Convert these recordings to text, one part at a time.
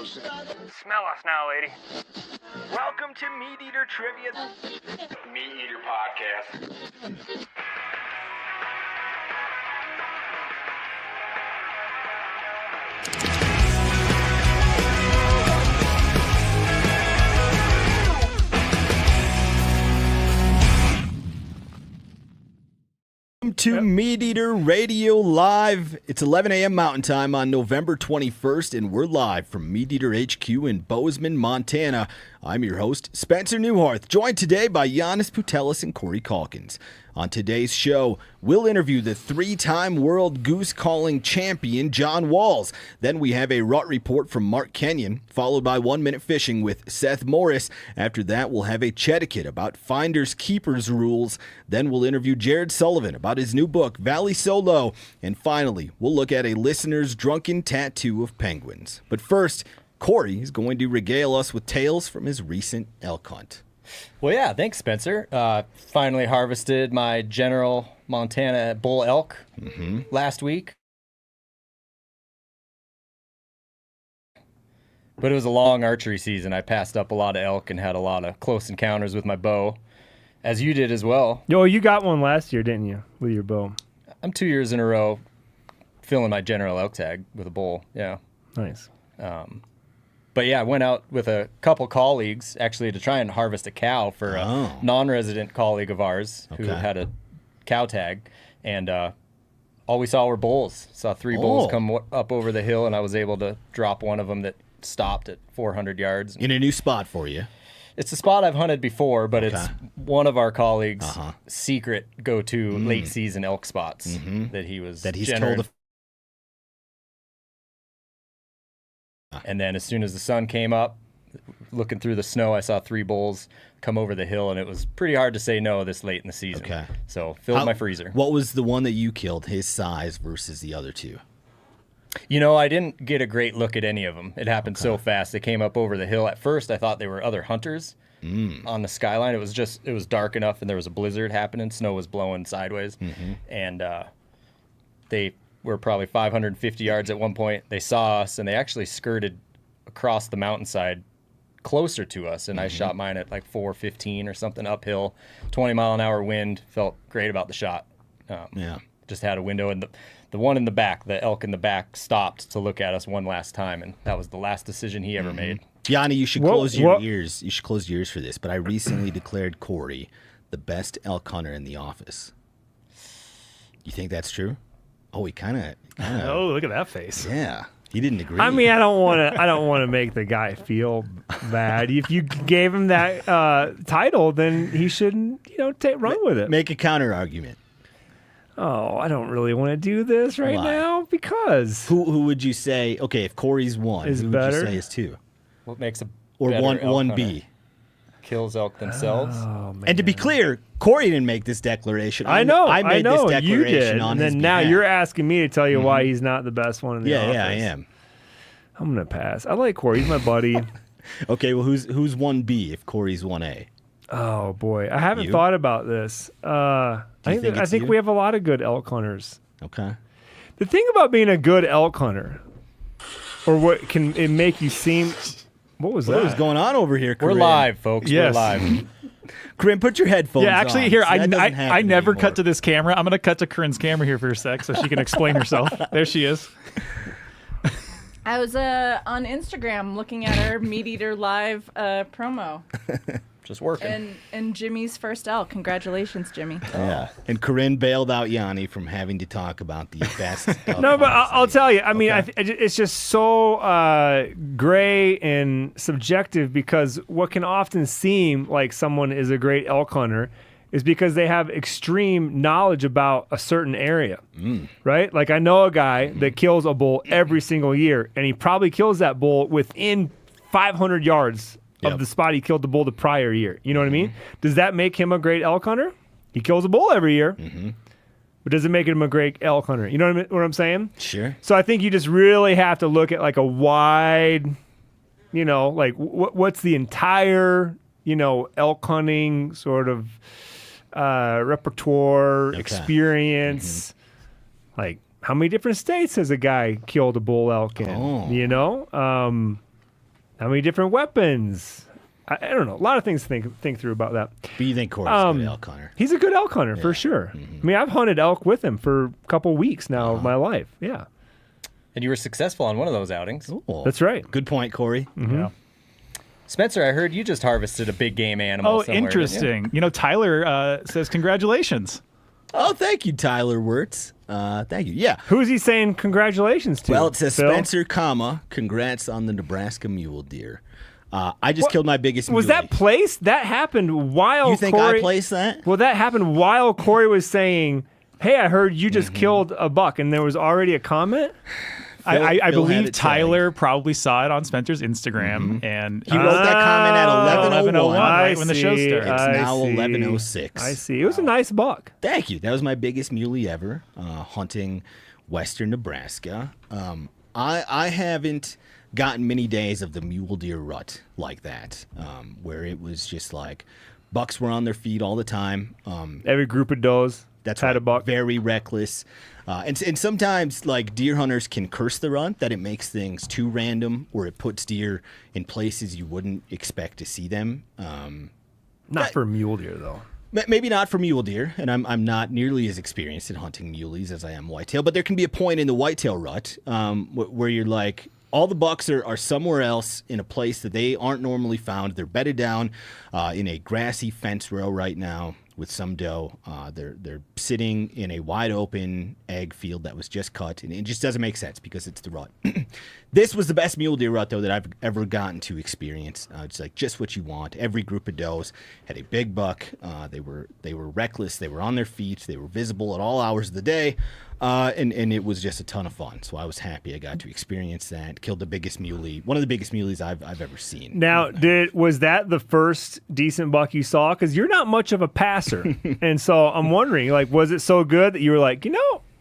Smell us now, lady. Welcome to MeatEater Trivia. MeatEater Podcast. Welcome to MeatEater Radio Live. It's 11 a.m. Mountain Time on November 21st, and we're live from MeatEater HQ in Bozeman, Montana. I'm your host, Spencer Newharth, joined today by Giannis Putelis and Cory Calkins. On today's show, we'll interview the three-time world goose calling champion, John Walls. Then we have a rut report from Mark Kenyon, followed by 1 Minute Fishing with Seth Morris. After that, we'll have a Chetiquette about finders keepers rules. Then we'll interview Jared Sullivan about his new book, Valley Solo. And finally, we'll look at a listener's drunken tattoo of penguins. But first, Cory is going to regale us with tales from his recent elk hunt. Well, yeah, thanks, Spencer. Finally harvested my General Montana bull elk last week. But it was a long archery season. I passed up a lot of elk and had a lot of close encounters with my bow, as you did as well. Yo, you got one last year, didn't you, with your bow? I'm 2 years in a row filling my General elk tag with a bull, yeah. Nice. But yeah, I went out with a couple colleagues actually to try and harvest a cow for a non-resident colleague of ours who had a cow tag, and all we saw were bulls. Saw three bulls come up over the hill, and I was able to drop one of them that stopped at 400 yards. In a new spot for you. It's a spot I've hunted before, but it's one of our colleagues' secret go-to late season elk spots that he's told. And then as soon as the sun came up, looking through the snow, I saw three bulls come over the hill, and it was pretty hard to say no this late in the season. Okay. So filled my freezer. What was the one that you killed, his size versus the other two? You know, I didn't get a great look at any of them. It happened so fast. They came up over the hill. At first, I thought they were other hunters on the skyline. It was dark enough, and there was a blizzard happening. Snow was blowing sideways. And they were probably 550 yards at one point. They saw us, and they actually skirted across the mountainside closer to us, and I shot mine at like 415 or something uphill, 20-mile-an-hour wind. Felt great about the shot. Just had a window, and the one in the back, the elk in the back, stopped to look at us one last time, and that was the last decision he ever made. Yanni, you should close your ears. You should close your ears for this, but I recently declared Cory the best elk hunter in the office. You think that's true? Oh, he kind of. Oh, look at that face. Yeah, he didn't agree. I mean, I don't want to make the guy feel bad. If you gave him that title, then he shouldn't, run with it. Make a counter argument. Oh, I don't really want to do this right now because who would you say? Okay, if Cory's one, who would you say is two? What makes a or better one elk B? hunter? Kills elk themselves. Oh, man. And to be clear, Cory didn't make this declaration. I know. I made this declaration you did. on and his then now behalf. you're asking me to tell you why he's not the best one in the office. Yeah, I am. I'm gonna pass. I like Cory. He's my buddy. Okay, well, who's 1B if Cory's 1A? Oh boy, I haven't thought about this. I think we have a lot of good elk hunters. Okay. The thing about being a good elk hunter, or what can it make you seem? What was that? What was going on over here, Corinne? We're live, folks. Yes. We're live. Corinne, put your headphones on. Yeah, actually, here, So I never cut to this camera. I'm going to cut to Corinne's camera here for a sec so she can explain herself. There she is. I was on Instagram looking at our MeatEater Live promo. Just working. And Jimmy's first elk. Congratulations, Jimmy. Yeah. And Corinne bailed out Yanni from having to talk about the best elk No, but hunters. I'll tell you. I mean, it's just so gray and subjective because what can often seem like someone is a great elk hunter is because they have extreme knowledge about a certain area, right? Like I know a guy that kills a bull every single year, and he probably kills that bull within 500 yards of the spot he killed the bull the prior year. You know what I mean? Does that make him a great elk hunter? He kills a bull every year. But does it make him a great elk hunter? You know what I'm saying? Sure. So I think you just really have to look at like a wide, like what's the entire, elk hunting sort of repertoire, experience. Like how many different states has a guy killed a bull elk in? How many different weapons? I don't know. A lot of things to think through about that. But you think Cory's a good elk hunter? He's a good elk hunter for sure. I mean, I've hunted elk with him for a couple weeks now of my life. Yeah. And you were successful on one of those outings. Cool. That's right. Good point, Cory. Yeah. Spencer, I heard you just harvested a big game animal Oh, somewhere, didn't you? interesting. You know, Tyler says congratulations. Oh, thank you, Tyler Wirtz. Thank you. Yeah. Who's he saying congratulations to? Well, it says Phil? Spencer, congrats on the Nebraska mule deer. I just killed my biggest mule. Was that placed? That happened while You think Cory... I placed that? Well, that happened while Cory was saying, hey, I heard you just killed a buck, and there was already a comment? I Phil had believe it Tyler probably saw it on Spencer's Instagram, and He wrote that comment at 11:01. right when the show started. It's now see. 11:06. I see. It was a nice buck. Thank you. That was my biggest muley ever, hunting western Nebraska. I haven't gotten many days of the mule deer rut like that, where it was just like bucks were on their feet all the time. Every group of does That's had right. a buck. Very reckless. And sometimes, like, deer hunters can curse the rut, that it makes things too random, or it puts deer in places you wouldn't expect to see them. Not for mule deer, though. Maybe not for mule deer, and I'm not nearly as experienced in hunting muleys as I am whitetail, but there can be a point in the whitetail rut where you're like, all the bucks are somewhere else in a place that they aren't normally found. They're bedded down in a grassy fence row right now with some doe. They're sitting in a wide open ag field that was just cut, and it just doesn't make sense because it's the rut. This was the best mule deer rut, though, that I've ever gotten to experience. It's like just what you want. Every group of does had a big buck. They were reckless. They were on their feet. They were visible at all hours of the day. And it was just a ton of fun. So I was happy I got to experience that. Killed the biggest muley, one of the biggest muleys I've ever seen. Now, was that the first decent buck you saw? Because you're not much of a passer. And so I'm wondering, like, was it so good that you were like,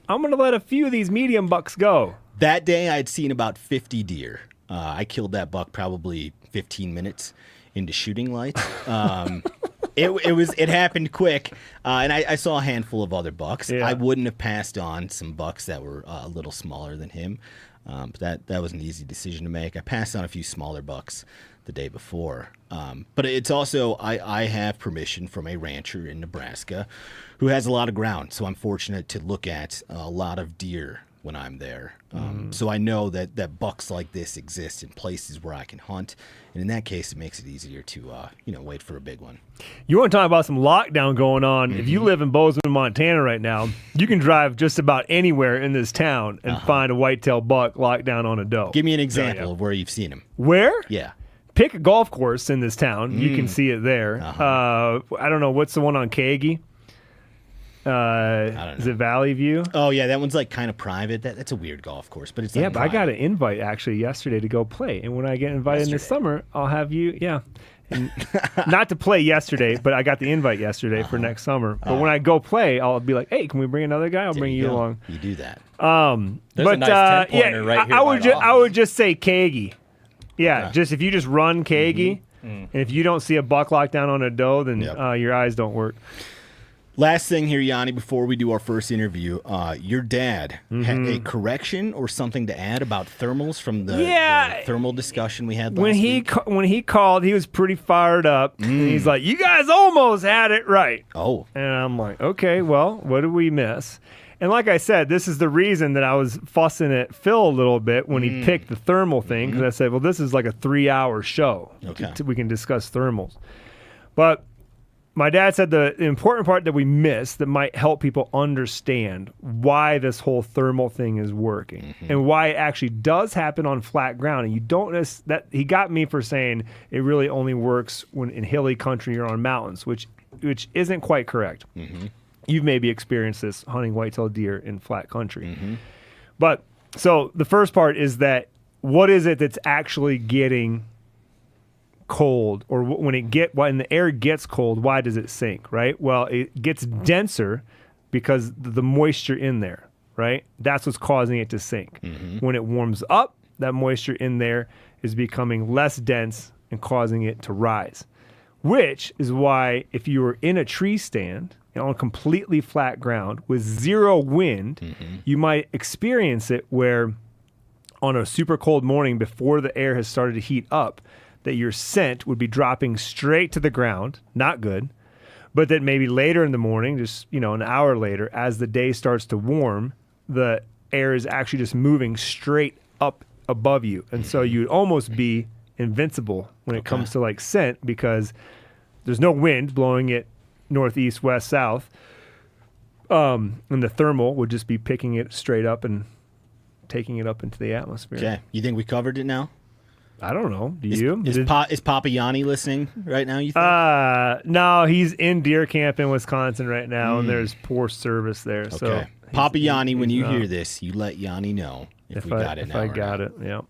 I'm going to let a few of these medium bucks go? That day I had seen about 50 deer. I killed that buck probably 15 minutes into shooting light. It happened quick, and I saw a handful of other bucks. Yeah. I wouldn't have passed on some bucks that were a little smaller than him, but that was an easy decision to make. I passed on a few smaller bucks the day before, but it's also I have permission from a rancher in Nebraska who has a lot of ground, so I'm fortunate to look at a lot of deer when I'm there. So I know that bucks like this exist in places where I can hunt. And in that case, it makes it easier to, wait for a big one. You want to talk about some lockdown going on? If you live in Bozeman, Montana right now, you can drive just about anywhere in this town and find a whitetail buck locked down on a doe. Give me an example of where you've seen him. Where? Yeah. Pick a golf course in this town. You can see it there. I don't know. What's the one on Kagi? I don't know. Is it Valley View? Oh, yeah, that one's like kind of private. That's a weird golf course, but it's Yeah, like but I got private. an invite actually yesterday to go play. And when I get invited in the summer, I'll have you, And not to play yesterday, but I got the invite yesterday for next summer. But when I go play, I'll be like, hey, can we bring another guy? I'll There bring you go. along. You do that. There's a nice 10-pointer right here I by would the I would just say Kagi. Yeah, just if you just run Kagi, and if you don't see a buck locked down on a doe, then Yep. your eyes don't work. Last thing here, Yanni, before we do our first interview, your dad had a correction or something to add about thermals from the thermal discussion we had last week? When he called, he was pretty fired up. And he's like, you guys almost had it right. Oh. And I'm like, okay, well, what did we miss? And like I said, this is the reason that I was fussing at Phil a little bit when he picked the thermal thing, because I said, well, this is like a 3-hour show. Okay. We can discuss thermals. But my dad said the important part that we missed that might help people understand why this whole thermal thing is working and why it actually does happen on flat ground. And you don't that he got me for saying it really only works when in hilly country or on mountains, which isn't quite correct. You've maybe experienced this hunting whitetail deer in flat country. But so the first part is that what is it that's actually getting cold, or when the air gets cold, why does it sink, right? Well, it gets denser because the moisture in there, right? That's what's causing it to sink. When it warms up, that moisture in there is becoming less dense and causing it to rise, which is why if you were in a tree stand on completely flat ground with zero wind, you might experience it where on a super cold morning before the air has started to heat up, that your scent would be dropping straight to the ground. Not good. But that maybe later in the morning, just, an hour later, as the day starts to warm, the air is actually just moving straight up above you. And so you'd almost be invincible when it comes to like scent, because there's no wind blowing it northeast, west, south. And the thermal would just be picking it straight up and taking it up into the atmosphere. Okay. You think we covered it now? I don't know. Do you? Is Papa Yanni listening right now, you think? No, he's in deer camp in Wisconsin right now, and there's poor service there. Okay. So Papa Yanni, when you hear this, you let Yanni know if we got it now. If I got it, yeah.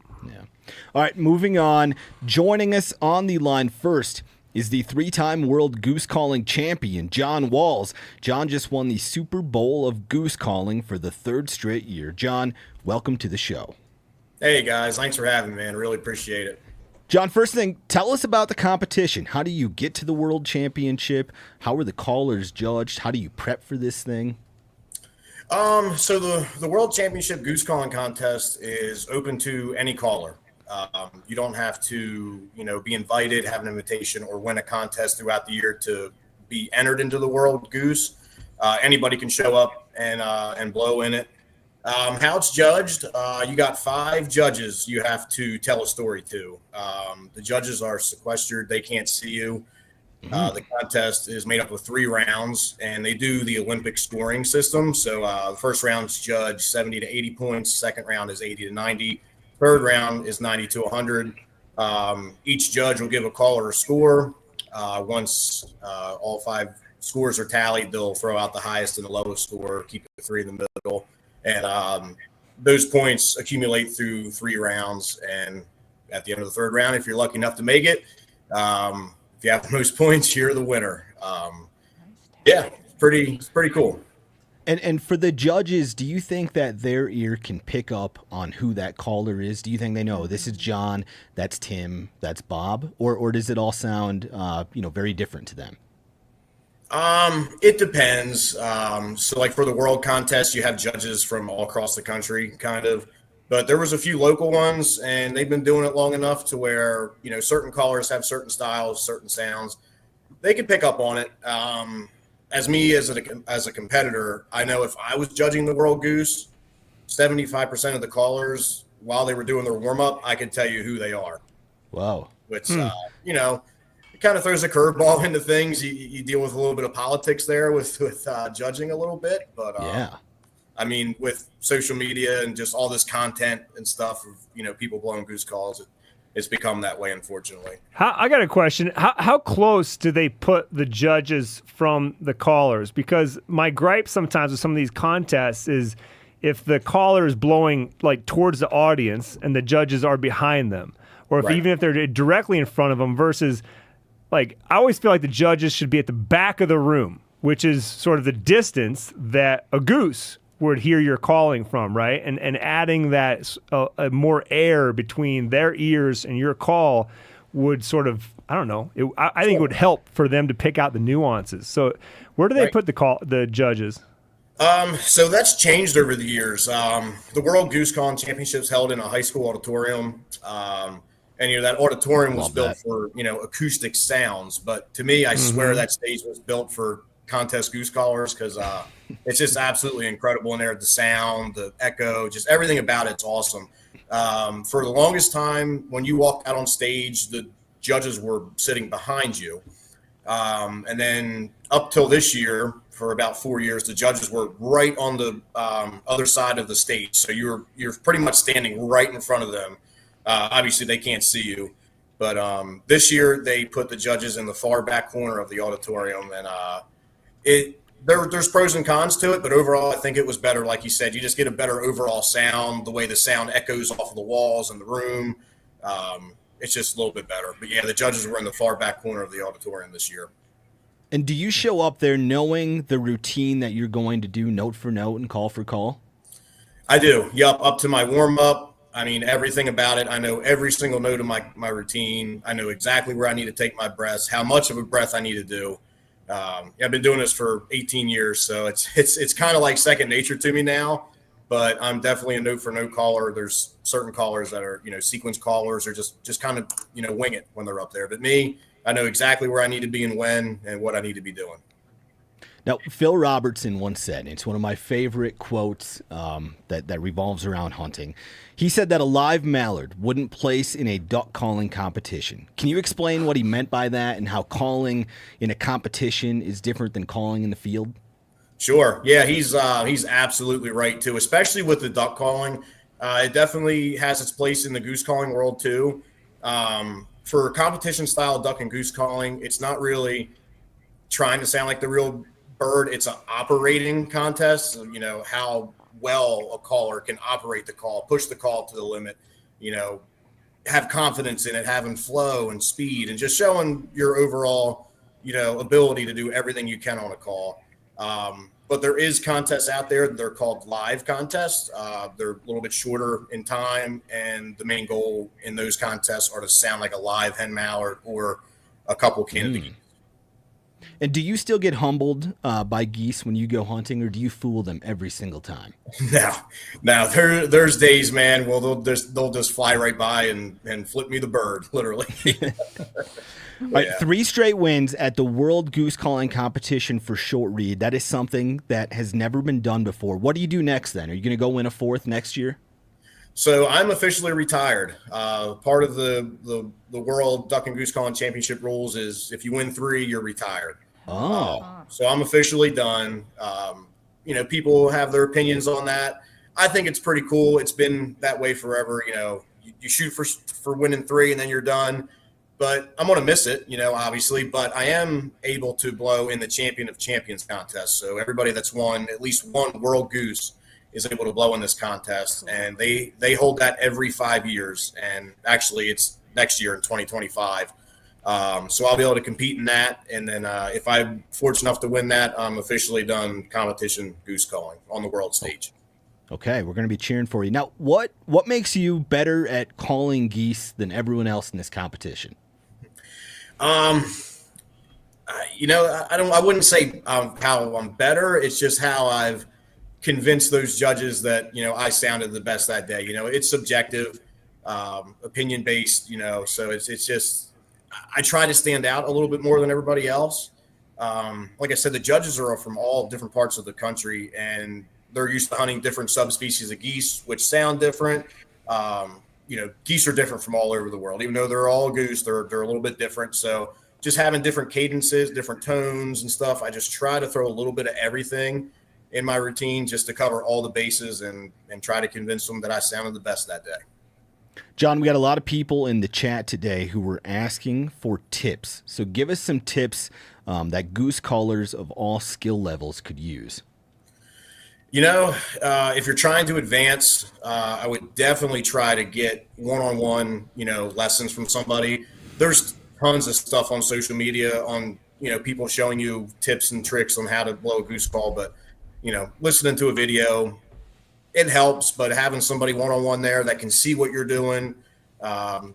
All right, moving on. Joining us on the line first is the 3-time world goose calling champion, John Walls. John just won the Super Bowl of goose calling for the 3rd straight year. John, welcome to the show. Hey, guys. Thanks for having me, man. Really appreciate it. John, first thing, tell us about the competition. How do you get to the world championship? How are the callers judged? How do you prep for this thing? So the World Championship Goose Calling Contest is open to any caller. You don't have to, be invited, have an invitation, or win a contest throughout the year to be entered into the World Goose. Anybody can show up and blow in it. How it's judged, you got 5 judges you have to tell a story to. The judges are sequestered. They can't see you. The contest is made up of 3 rounds, and they do the Olympic scoring system. So the first round's judged 70 to 80 points. Second round is 80 to 90. Third round is 90 to 100. Each judge will give a caller a score. Once all 5 scores are tallied, they'll throw out the highest and the lowest score, keep the 3 in the middle. And those points accumulate through 3 rounds. And at the end of the 3rd round, if you're lucky enough to make it, if you have the most points, you're the winner. It's pretty cool. And for the judges, do you think that their ear can pick up on who that caller is? Do you think they know this is John, that's Tim, that's Bob, or does it all sound very different to them? It depends. So like for the world contest, you have judges from all across the country, kind of. But there was a few local ones, and they've been doing it long enough to where, certain callers have certain styles, certain sounds. They can pick up on it. As a competitor, I know if I was judging the World Goose, 75% of the callers, while they were doing their warm-up, I could tell you who they are. Wow. Which, it kind of throws a curveball into things. You deal with a little bit of politics there with judging a little bit. But, with social media and just all this content and stuff of, people blowing goose calls, it's become that way, unfortunately. I got a question. How close do they put the judges from the callers? Because my gripe sometimes with some of these contests is if the caller is blowing like towards the audience and the judges are behind them, or if even if they're directly in front of them versus like, I always feel like the judges should be at the back of the room, which is sort of the distance that a goose would hear your calling from, right? And adding that more air between their ears and your call would sort of, I don't know, I think it would help for them to pick out the nuances. So where do they put the judges? So that's changed over the years. The World Goose Calling Championships held in a high school auditorium. And that auditorium was built for, acoustic sounds. But to me, I swear that stage was built for contest goose callers because it's just absolutely incredible in there. The sound, the echo, just everything about it's awesome. For the longest time, when you walked out on stage, the judges were sitting behind you. And then up till this year, for about 4 years, the judges were right on the other side of the stage. So you're pretty much standing right in front of them. Obviously, they can't see you. But this year, they put the judges in the far back corner of the auditorium. And there's pros and cons to it. But overall, I think it was better. Like you said, you just get a better overall sound, the way the sound echoes off of the walls in the room. It's just a little bit better. But, yeah, the judges were in the far back corner of the auditorium this year. And do you show up there knowing the routine that you're going to do note for note and call for call? I do. Yup, up to my warm-up. I mean, everything about it. I know every single note of my routine. I know exactly where I need to take my breaths, how much of a breath I need to do. I've been doing this for 18 years, so it's kind of like second nature to me now. but I'm definitely a note for no caller. There's certain callers that are, sequence callers, or just kind of, wing it when they're up there. But me, I know exactly where I need to be and when and what I need to be doing. Now, Phil Robertson once said, and it's one of my favorite quotes that revolves around hunting. He said that a live mallard wouldn't place in a duck calling competition. Can you explain what he meant by that and how calling in a competition is different than calling in the field? Sure. Yeah, he's absolutely right too, especially with the duck calling. It definitely has its place in the goose calling world too. For competition style duck and goose calling, it's not really trying to sound like the real bird. It's an operating contest. So, how well a caller can operate the call, push the call to the limit, have confidence in it, having flow and speed, and just showing your overall, ability to do everything you can on a call. But there is contests out there. They're called live contests. They're a little bit shorter in time, and the main goal in those contests are to sound like a live hen mallard or a couple Canada. And do you still get humbled by geese when you go hunting, or do you fool them every single time? Now there's days, man. Well, they'll just fly right by and flip me the bird, literally. All right, 3 straight wins at the World Goose Calling Competition for short reed. That is something that has never been done before. What do you do next then? Are you going to go win a 4th next year? So I'm officially retired. Part of the World Duck and Goose Calling Championship rules is if you win 3, you're retired. So I'm officially done. People have their opinions on that. I think it's pretty cool. It's been that way forever. You shoot for winning 3 and then you're done. But I'm going to miss it, obviously. But I am able to blow in the Champion of Champions contest. So everybody that's won at least one World Goose is able to blow in this contest. And they hold that every 5 years. And actually, it's next year in 2025. So I'll be able to compete in that. And then if I'm fortunate enough to win that, I'm officially done competition goose calling on the world stage. Okay, we're going to be cheering for you. Now, what makes you better at calling geese than everyone else in this competition? I wouldn't say how I'm better. It's just how I've convinced those judges that, I sounded the best that day. It's subjective, opinion based, so it's just, I try to stand out a little bit more than everybody else. Like I said, the judges are from all different parts of the country, and they're used to hunting different subspecies of geese, which sound different. Geese are different from all over the world. Even though they're all goose, they're a little bit different. So just having different cadences, different tones and stuff, I just try to throw a little bit of everything in my routine just to cover all the bases and try to convince them that I sounded the best that day. John, we got a lot of people in the chat today who were asking for tips. So give us some tips that goose callers of all skill levels could use. If you're trying to advance, I would definitely try to get one-on-one, lessons from somebody. There's tons of stuff on social media on, people showing you tips and tricks on how to blow a goose call. But, listening to a video, it helps. But having somebody one-on-one there that can see what you're doing,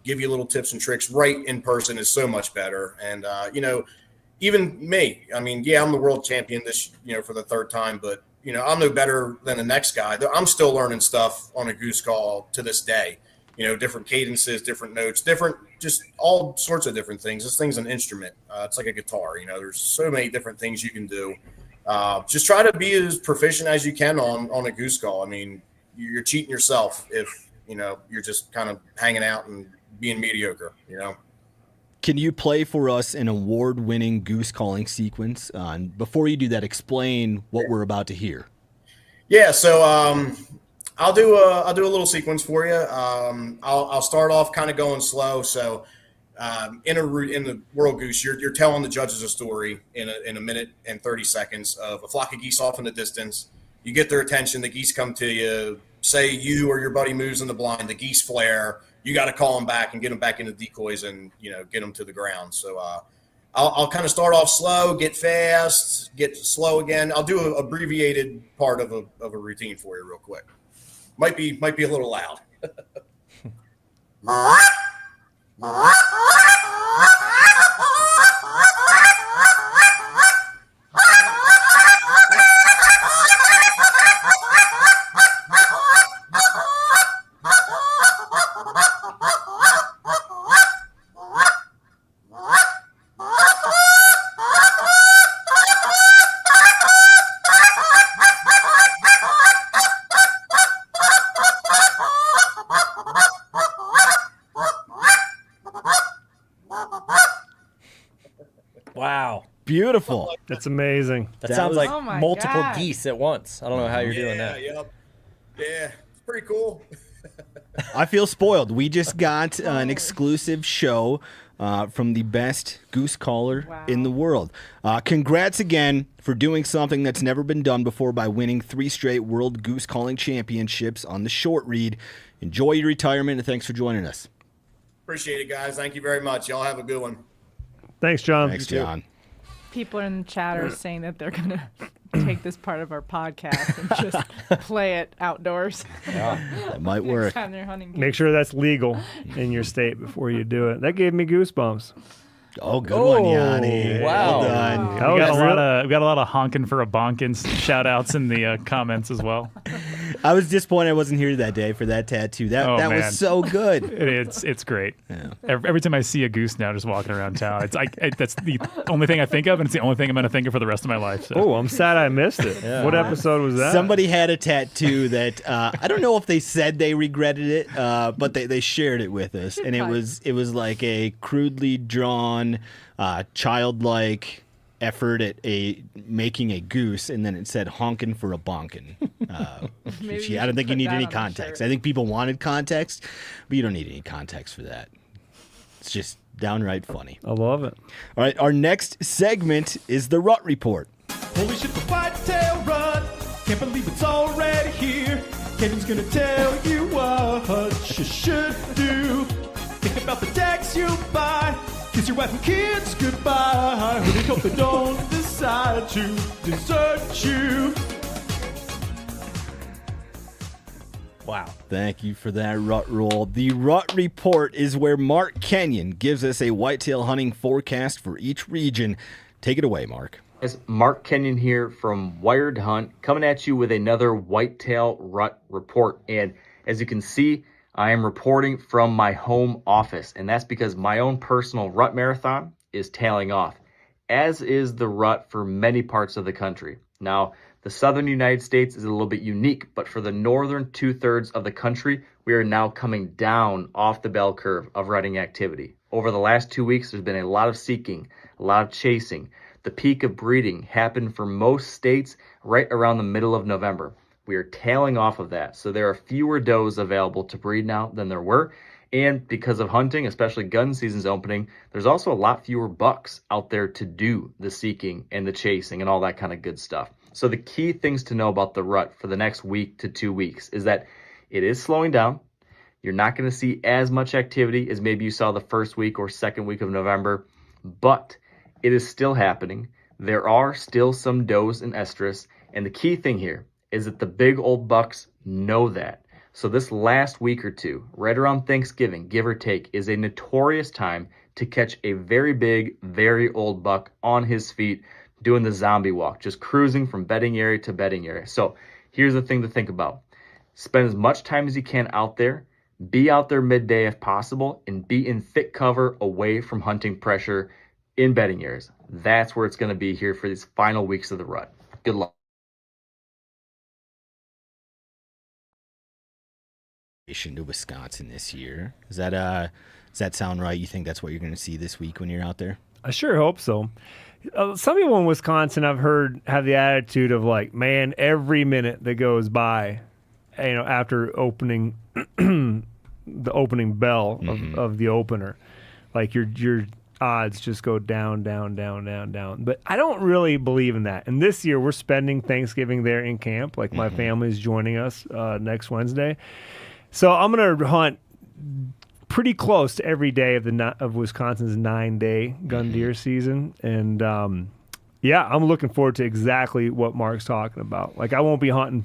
give you little tips and tricks right in person is so much better. And, even me, I'm the world champion this, for the 3rd time, but I'm no better than the next guy. I'm still learning stuff on a goose call to this day. Different cadences, different notes, just all sorts of different things. This thing's an instrument. It's like a guitar. There's so many different things you can do. Just try to be as proficient as you can on a goose call. You're cheating yourself if, you're just kind of hanging out and being mediocre, Can you play for us an award-winning goose calling sequence? Before you do that, explain what we're about to hear. Yeah, so I'll do a little sequence for you. I'll start off kind of going slow. So in the World Goose, you're telling the judges a story in a minute and 30 seconds of a flock of geese off in the distance. You get their attention. The geese come to you. Say you or your buddy moves in the blind. The geese flare. You got to call them back and get them back into decoys and, get them to the ground. So I'll kind of start off slow, get fast, get slow again. I'll do an abbreviated part of a routine for you real quick. Might be a little loud. beautiful. That's amazing. That sounds like Oh my multiple God. geese at once. I don't know how you're doing that. Yep. Yeah, it's pretty cool. I feel spoiled. We just got an exclusive show from the best goose caller in the world. Congrats again for doing something that's never been done before by winning 3 straight World Goose Calling Championships on the short reed. Enjoy your retirement, and thanks for joining us. Appreciate it, guys. Thank you very much. Y'all have a good one. Thanks, John. Thanks, John. People in the chat are saying that they're going to take this part of our podcast and just play it outdoors. That might work. Next time they're hunting Make sure that's legal in your state before you do it. That gave me goosebumps. Oh, good one, Yanni. Wow. Well done. That We was got a lot of honking for a bonkin shout outs in the comments as well. I was disappointed I wasn't here that day for that tattoo. That Man. was so good. It's great. Every time I see a goose now just walking around town, it's like that's the only thing I think of, and it's the only thing I'm going to think of for the rest of my life. So. Oh, I'm sad I missed it. What episode was that? Somebody had a tattoo that I don't know if they said they regretted it, but they shared it with us, and it was like a crudely drawn, childlike effort at making a goose, and then it said honkin' for a bonkin. I don't think you need any context. I think people wanted context, but you don't need any context for that. It's just downright funny. I love it. All right, our next segment is the Rut Report. Holy shit, the whitetail rut. Can't believe it's already here. Kevin's gonna tell you what you should do. Think about the decks you buy. Kiss your wife and kids goodbye. Really hope they don't decide to desert you. Wow. Thank you for that Rut Roll. The Rut Report is where Mark Kenyon gives us a whitetail hunting forecast for each region. Take it away, Mark. It's Mark Kenyon here from Wired Hunt, coming at you with another Whitetail Rut Report. And as you can see, I am reporting from my home office, and that's because my own personal rut marathon is tailing off, as is the rut for many parts of the country. Now, the southern United States is a little bit unique, but for the northern 2/3 of the country, we are now coming down off the bell curve of rutting activity. Over the last 2 weeks, there's been a lot of seeking, a lot of chasing. The peak of breeding happened for most states right around the middle of November. We are tailing off of that, so there are fewer does available to breed now than there were, and because of hunting, especially gun season's opening, there's also a lot fewer bucks out there to do the seeking and the chasing and all that kind of good stuff. So the key things to know about the rut for the next week to 2 weeks is that it is slowing down. You're not going to see as much activity as maybe you saw the first week or second week of November, but it is still happening. There are still some does in estrus, and the key thing here is that the big old bucks know that. So this last week or two, right around Thanksgiving, give or take, is a notorious time to catch a very big, very old buck on his feet doing the zombie walk, just cruising from bedding area to bedding area. So here's the thing to think about. Spend as much time as you can out there, be out there midday if possible, and be in thick cover away from hunting pressure in bedding areas. That's where it's going to be here for these final weeks of the rut. Good luck. To Wisconsin this year. Does that sound right? You think that's what you're going to see this week when you're out there? I sure hope so. Some people in Wisconsin I've heard have the attitude of like, man, every minute that goes by, after opening the opening bell of the opener, like your odds just go down, down, down, down, down. But I don't really believe in that. And this year we're spending Thanksgiving there in camp. Like my family's joining us next Wednesday. So I'm going to hunt pretty close to every day of Wisconsin's 9-day gun deer season. And, I'm looking forward to exactly what Mark's talking about. Like, I won't be hunting,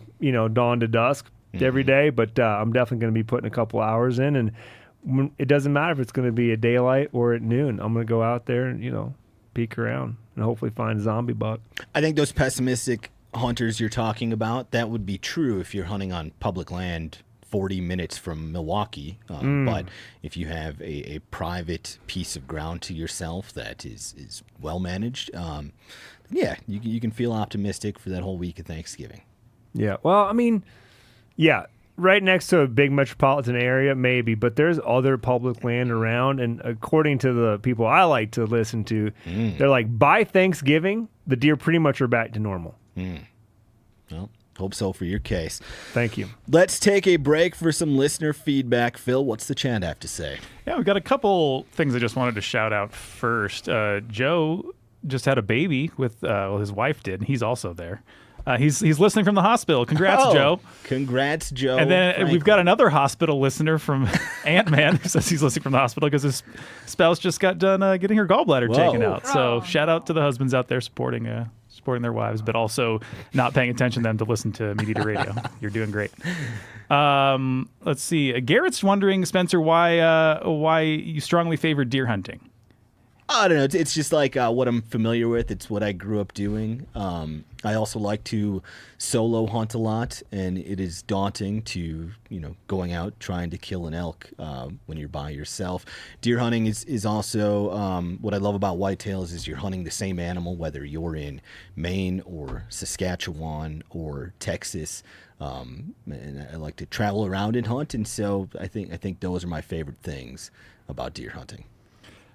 dawn to dusk every day, but I'm definitely going to be putting a couple hours in. And it doesn't matter if it's going to be at daylight or at noon. I'm going to go out there and, peek around and hopefully find a zombie buck. I think those pessimistic hunters you're talking about, that would be true if you're hunting on public land 40 minutes from Milwaukee, but if you have a private piece of ground to yourself that is well managed, you can feel optimistic for that whole week of Thanksgiving. Yeah, well, I mean, yeah, right next to a big metropolitan area, maybe, but there's other public land around, and according to the people I like to listen to, they're like, by Thanksgiving, the deer pretty much are back to normal. Well, hope so for your case. Thank you. Let's take a break for some listener feedback. Phil, what's the chat have to say? Yeah, we've got a couple things I just wanted to shout out first. Joe just had a baby with, his wife did, and he's also there. He's listening from the hospital. Congrats, Joe. Congrats, Joe. And then we've got another hospital listener from Ant-Man who says he's listening from the hospital because his spouse just got done getting her gallbladder taken out. So shout out to the husbands out there supporting their wives, but also not paying attention to them to listen to MeatEater Radio. You're doing great. Let's see. Garrett's wondering, Spencer, why you strongly favor deer hunting. I don't know. It's just like what I'm familiar with. It's what I grew up doing. I also like to solo hunt a lot, and it is daunting to, going out trying to kill an elk when you're by yourself. Deer hunting is also what I love about whitetails is you're hunting the same animal, whether you're in Maine or Saskatchewan or Texas. And I like to travel around and hunt, and so I think those are my favorite things about deer hunting.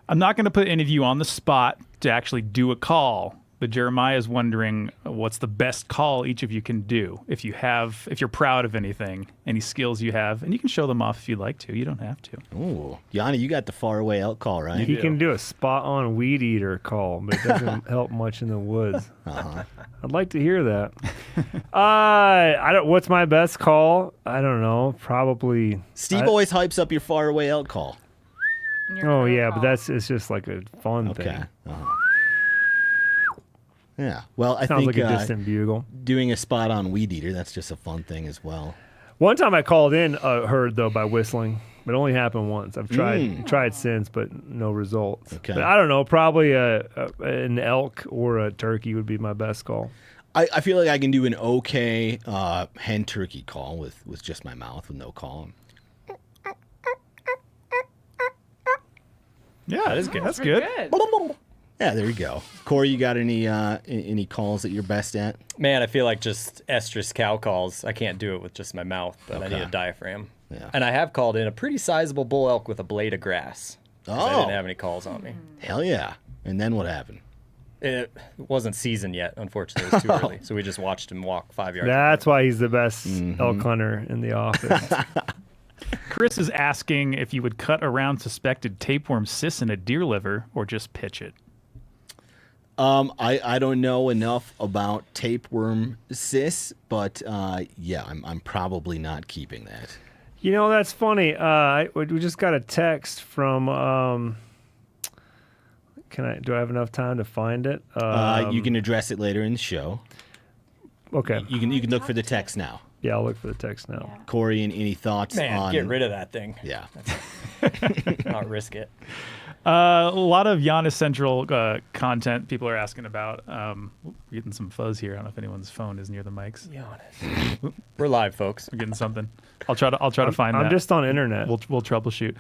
I'm not going to put any of you on the spot to actually do a call, but Jeremiah is wondering what's the best call each of you can do. If you're proud of anything, any skills you have, and you can show them off if you'd like to. You don't have to. Ooh, Yanni, you got the faraway elk call, right? He can do a spot-on weed eater call, but it doesn't help much in the woods. I'd like to hear that. What's my best call? I don't know. Probably. Steve always hypes up your faraway elk call. Oh yeah, but it's just like a fun thing. Yeah. Well, I Sounds think like a distant bugle. Doing a spot on weed eater, that's just a fun thing as well. One time I called in a herd though by whistling. It only happened once. I've tried since, but no results. Okay. But I don't know. Probably an elk or a turkey would be my best call. I feel like I can do an okay hen turkey call with just my mouth with no call. Yeah, that is good. That's good. Yeah, there you go. Cory, you got any calls that you're best at? Man, I feel like just estrus cow calls. I can't do it with just my mouth, but I need a diaphragm. Yeah. And I have called in a pretty sizable bull elk with a blade of grass. I didn't have any calls on me. Hell yeah. And then what happened? It wasn't seasoned yet, unfortunately. It was too early. So we just watched him walk 5 yards. That's why he's the best elk hunter in the office. Chris is asking if you would cut around suspected tapeworm cysts in a deer liver or just pitch it. I don't know enough about tapeworm cysts, but yeah, I'm probably not keeping that. That's funny. We just got a text from. Do I have enough time to find it? You can address it later in the show. Okay. You can look for the text now. Yeah, I'll look for the text now. Yeah. Cory, any thoughts on... get rid of that thing. Yeah. Not risk it. A lot of Giannis Central content people are asking about. We're getting some fuzz here. I don't know if anyone's phone is near the mics. Giannis. We're live, folks. We're getting something. I'll try to find that. I'm just on internet. We'll troubleshoot.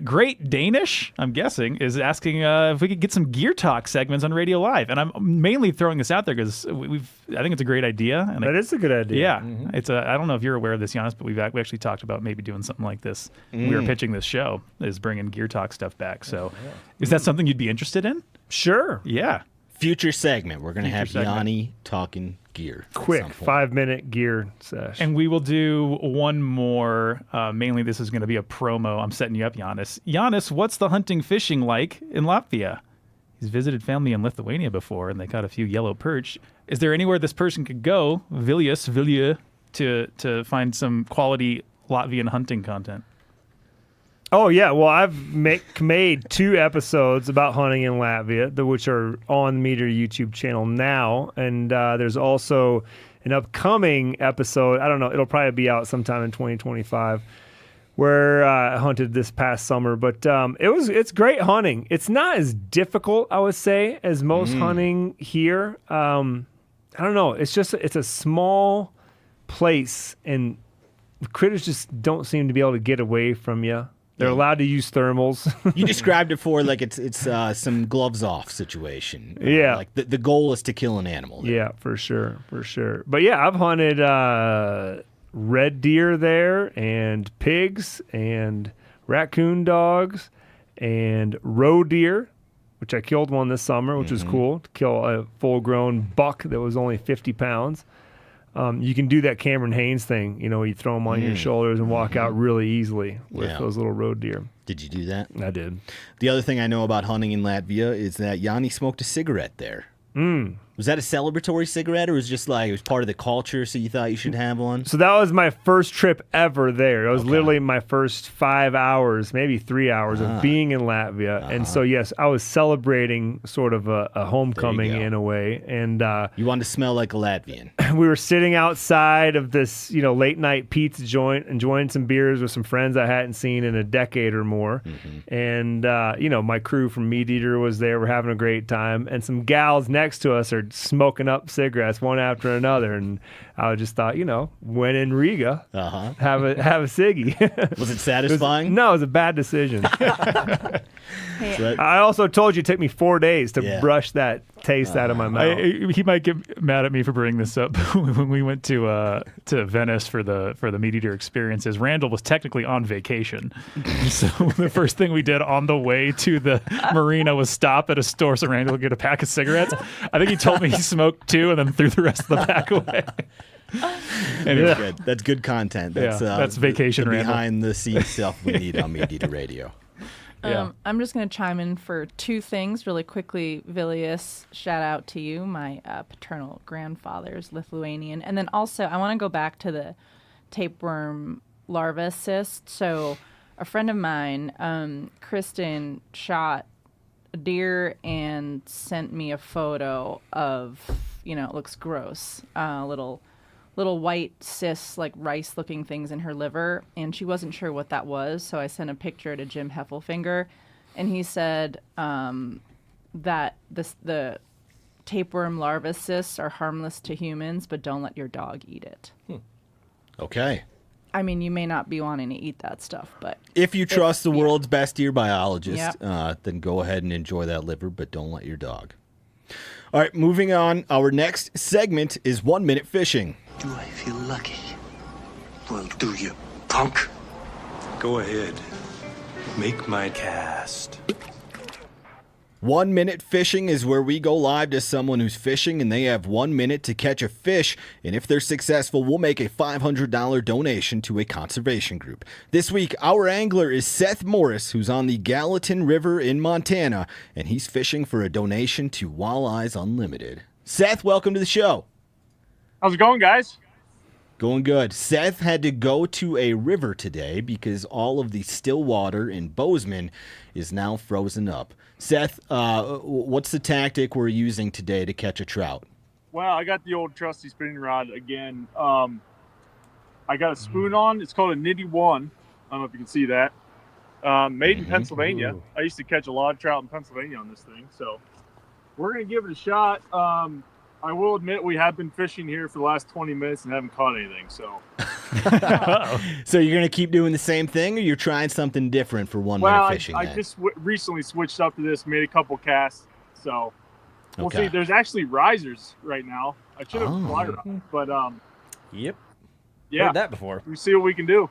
Great Danish, I'm guessing, is asking if we could get some Gear Talk segments on Radio Live, and I'm mainly throwing this out there because I think it's a great idea. And that is a good idea. Yeah, it's I don't know if you're aware of this, Giannis, but we actually talked about maybe doing something like this. We were pitching this show, is bringing Gear Talk stuff back. So, is that something you'd be interested in? Sure. Yeah. Future segment. We're going to have Yanni talking gear. Quick 5-minute gear sesh. And we will do one more. Mainly, this is going to be a promo. I'm setting you up, Giannis. Giannis, what's the hunting fishing like in Latvia? He's visited family in Lithuania before, and they caught a few yellow perch. Is there anywhere this person could go, Vilja, to find some quality Latvian hunting content? Oh, yeah. Well, I've made 2 episodes about hunting in Latvia, which are on the MeatEater YouTube channel now. And there's also an upcoming episode. I don't know. It'll probably be out sometime in 2025 where I hunted this past summer. But it's great hunting. It's not as difficult, I would say, as most hunting here. I don't know. It's a small place, and critters just don't seem to be able to get away from you. They're allowed to use thermals. You described it for like it's some gloves off situation. Yeah. Like the goal is to kill an animal. there. Yeah, for sure. But yeah, I've hunted red deer there and pigs and raccoon dogs and roe deer, which I killed one this summer, which was cool, to kill a full-grown buck that was only 50 pounds. You can do that Cameron Haynes thing, you throw them on your shoulders and walk out really easily with those little roe deer. Did you do that? I did. The other thing I know about hunting in Latvia is that Yanni smoked a cigarette there. Was that a celebratory cigarette, or was it just like it was part of the culture, so you thought you should have one? So that was my first trip ever there. It was literally my first 5 hours, maybe 3 hours of being in Latvia. And so, yes, I was celebrating sort of a homecoming in a way. And you wanted to smell like a Latvian. We were sitting outside of this, late night pizza joint, enjoying some beers with some friends I hadn't seen in a decade or more. And, my crew from MeatEater was there. We're having a great time. And some gals next to us are smoking up cigarettes one after another, and I just thought, when in Riga, have a ciggy. Was it satisfying? No, it was a bad decision. I also told you it took me 4 days to brush that taste out of my mouth. He might get mad at me for bringing this up. When we went to Venice for the MeatEater experiences, Randall was technically on vacation. So the first thing we did on the way to the marina was stop at a store so Randall could get a pack of cigarettes. I think he told me he smoked 2 and then threw the rest of the pack away. Anyway. Good. That's good content. That's vacation the Randall. behind the scenes stuff we need on MeatEater Radio. I'm just going to chime in for 2 things really quickly. Vilius, shout out to you. My paternal grandfather's Lithuanian. And then also, I want to go back to the tapeworm larva cyst. So a friend of mine, Kristen, shot a deer and sent me a photo of, it looks gross, little white cysts, like rice-looking things in her liver, and she wasn't sure what that was, so I sent a picture to Jim Heffelfinger, and he said that the tapeworm larva cysts are harmless to humans, but don't let your dog eat it. Okay. I mean, you may not be wanting to eat that stuff, but... If you trust the world's best deer biologist, then go ahead and enjoy that liver, but don't let your dog. All right, moving on. Our next segment is 1 Minute Fishing. Do I feel lucky? Well, do you, punk? Go ahead. Make my cast. 1 Minute Fishing is where we go live to someone who's fishing and they have 1 minute to catch a fish. And if they're successful, we'll make a $500 donation to a conservation group. This week, our angler is Seth Morris, who's on the Gallatin River in Montana, and he's fishing for a donation to Walleyes Unlimited. Seth, welcome to the show. How's it going, guys? Going good. Seth had to go to a river today because all of the still water in Bozeman is now frozen up. Seth, what's the tactic we're using today to catch a trout? Well, I got the old trusty spinning rod again. I got a spoon on. It's called a Nitty One. I don't know if you can see that. Made in Pennsylvania. I used to catch a lot of trout in Pennsylvania on this thing, so we're going to give it a shot. I will admit we have been fishing here for the last 20 minutes and haven't caught anything. So, So you're going to keep doing the same thing, or you're trying something different for 1 minute fishing? I just recently switched up to this, made a couple casts. So we'll see. There's actually risers right now. I should have fly rod, but Yep. Yeah, heard that before. We see what we can do.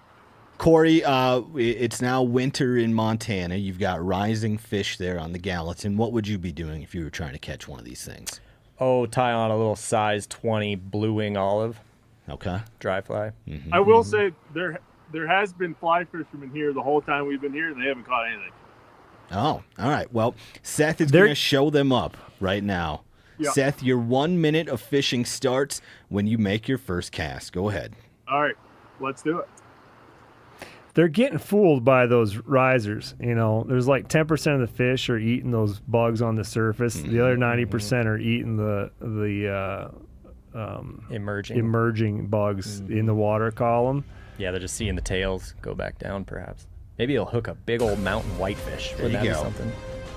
Cory, it's now winter in Montana. You've got rising fish there on the Gallatin. What would you be doing if you were trying to catch one of these things? Oh, tie on a little size 20 blue wing olive. Okay. Dry fly. I will say there has been fly fishermen here the whole time we've been here, and they haven't caught anything. Oh, all right. Well, Seth is going to show them up right now. Yeah. Seth, your 1 minute of fishing starts when you make your first cast. Go ahead. All right, let's do it. They're getting fooled by those risers. There's like 10% of the fish are eating those bugs on the surface. The other 90% are eating the emerging bugs in the water column. Yeah, they're just seeing the tails go back down, perhaps. Maybe he'll hook a big old mountain whitefish. There you Wouldn't that go. be something?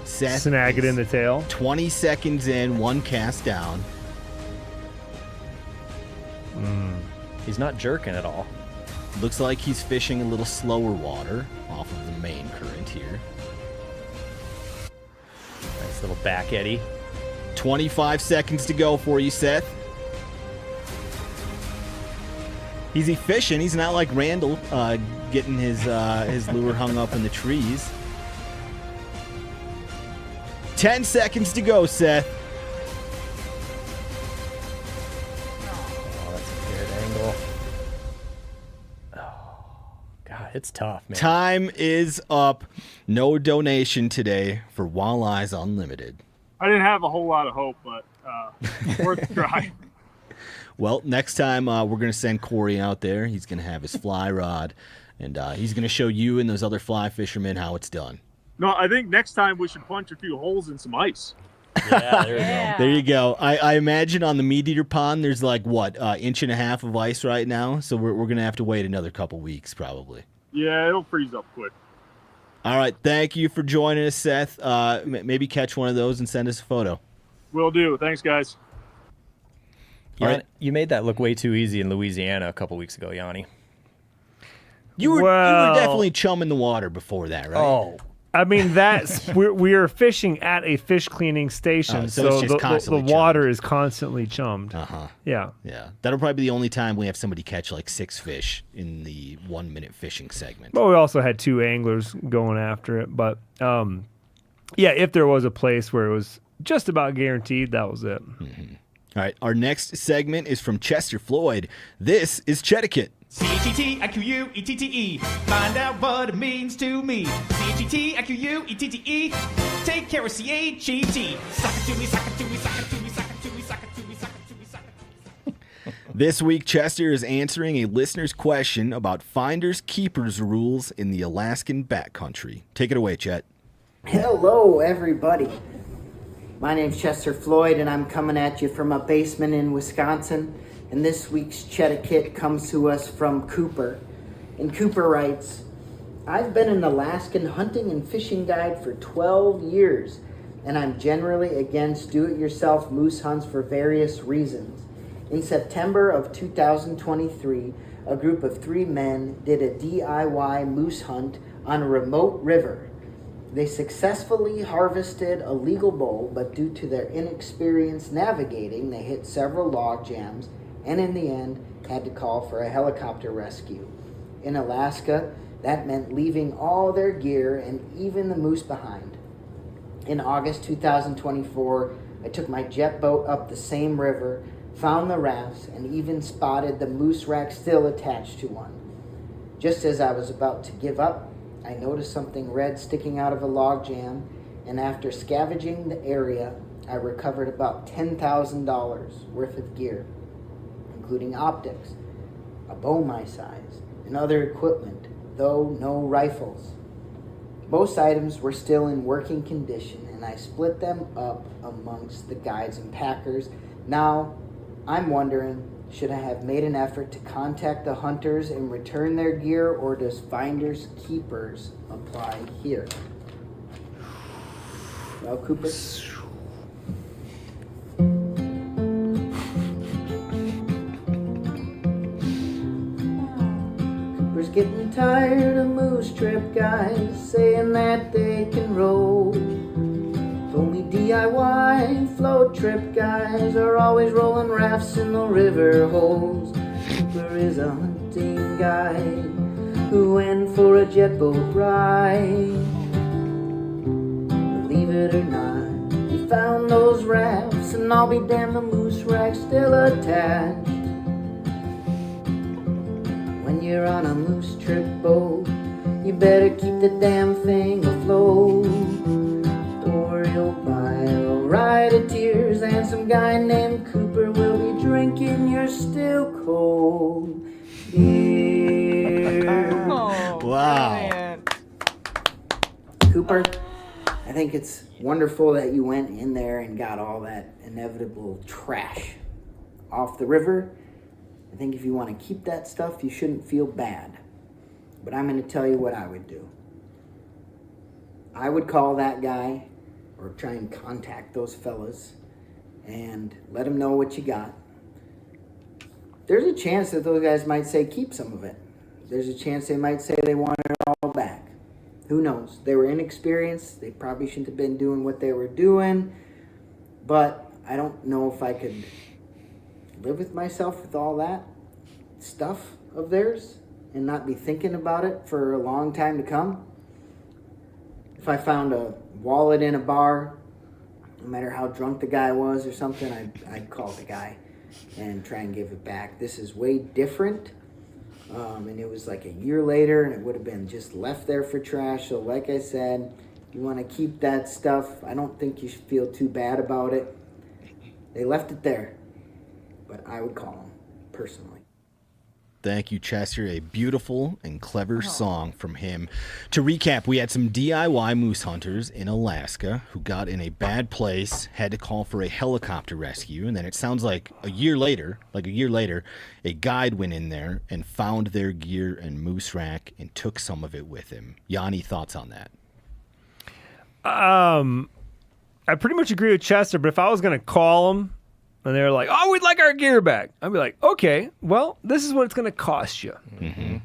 Seth, snag it in the tail. 20 seconds in, 1 cast down. He's not jerking at all. Looks like he's fishing a little slower water off of the main current here. Nice little back eddy. 25 seconds to go for you, Seth. He's efficient. He's not like Randall getting his lure hung up in the trees. 10 seconds to go, Seth. Oh, that's a good angle. Oh, God, it's tough, man. Time is up. No donation today for Walleyes Unlimited. I didn't have a whole lot of hope, but worth a try. Well, next time we're going to send Cory out there. He's going to have his fly rod, and he's going to show you and those other fly fishermen how it's done. No, I think next time we should punch a few holes in some ice. Yeah, there you go. There you go. I imagine on the MeatEater pond, there's like, what, inch and a half of ice right now? So we're going to have to wait another couple weeks probably. Yeah, it'll freeze up quick. All right. Thank you for joining us, Seth. Maybe catch one of those and send us a photo. Will do. Thanks, guys. All right. You made that look way too easy in Louisiana a couple weeks ago, Yanni. You were Well- definitely chumming the water before that, right? Oh, I mean, that's we are fishing at a fish cleaning station, Oh, so so it's just the constantly water is constantly chummed. Uh-huh. Yeah. Yeah. That'll probably be the only time we have somebody catch like 6 fish in the 1 minute fishing segment. But we also had 2 anglers going after it. But yeah, if there was a place where it was just about guaranteed, that was it. Mm-hmm. All right. Our next segment is from Chester Floyd. This is Chetiquette. Chetiquette. Find out what it means to me. Chetiquette. Take care of CHET. Sock it to me, sock it to me, sock it to me, sock it to me, sock it to me, sock it to me, sock it to me. This week, Chester is answering a listener's question about finders keepers rules in the Alaskan backcountry. Take it away, Chet. Hello, everybody. My name's Chester Floyd, and I'm coming at you from a basement in Wisconsin. And this week's Chetiquette comes to us from Cooper. And Cooper writes, I've been an Alaskan hunting and fishing guide for 12 years, and I'm generally against do-it-yourself moose hunts for various reasons. In September of 2023, a group of 3 men did a DIY moose hunt on a remote river. They successfully harvested a legal bull, but due to their inexperience navigating, they hit several log jams and in the end had to call for a helicopter rescue. In Alaska, that meant leaving all their gear and even the moose behind. In August 2024, I took my jet boat up the same river, found the rafts, and even spotted the moose rack still attached to one. Just as I was about to give up, I noticed something red sticking out of a log jam, and after scavenging the area, I recovered about $10,000 worth of gear, including optics, a bow my size, and other equipment, though no rifles. Most items were still in working condition, and I split them up amongst the guides and packers. Now, I'm wondering, should I have made an effort to contact the hunters and return their gear, or does finders keepers apply here? Well, Cooper? Cooper's getting tired of moose trip guys saying that they can roll. Only DIY float trip guys are always rolling rafts in the river holes. Cooper is a hunting guide who went for a jet boat ride. Believe it or not, he found those rafts, and I'll be damned, the moose rack's still attached. When you're on a moose trip boat, you better keep the damn thing afloat, or you'll buy a ride of tears, and some guy named Cooper will be drinking your still cold beer. Oh, Wow. brilliant. Cooper, I think it's wonderful that you went in there and got all that inevitable trash off the river. I think if you want to keep that stuff, you shouldn't feel bad. But I'm going to tell you what I would do. I would call that guy, or try and contact those fellas, and let them know what you got. There's a chance that those guys might say keep some of it. there's a chance they might say they want it all back. Who knows? They were inexperienced. They probably shouldn't have been doing what they were doing. But I don't know if I could live with myself with all that stuff of theirs and not be thinking about it for a long time to come. If I found a wallet in a bar, no matter how drunk the guy was or something, I'd call the guy and try and give it back. This is way different. And it was like a year later, and it would have been just left there for trash. So like I said, you want to keep that stuff. I don't think you should feel too bad about it. They left it there, but I would call them personally. Thank you, Chester. A beautiful and clever song from him. To recap, we had some DIY moose hunters in Alaska who got in a bad place, had to call for a helicopter rescue, and then it sounds like a year later, a guide went in there and found their gear and moose rack and took some of it with him. Yanni, thoughts on that? I pretty much agree with Chester, but if I was going to call them and they were like, "Oh, we'd like our gear back," I'd be like, "Okay, well, this is what it's going to cost you." Mm-hmm.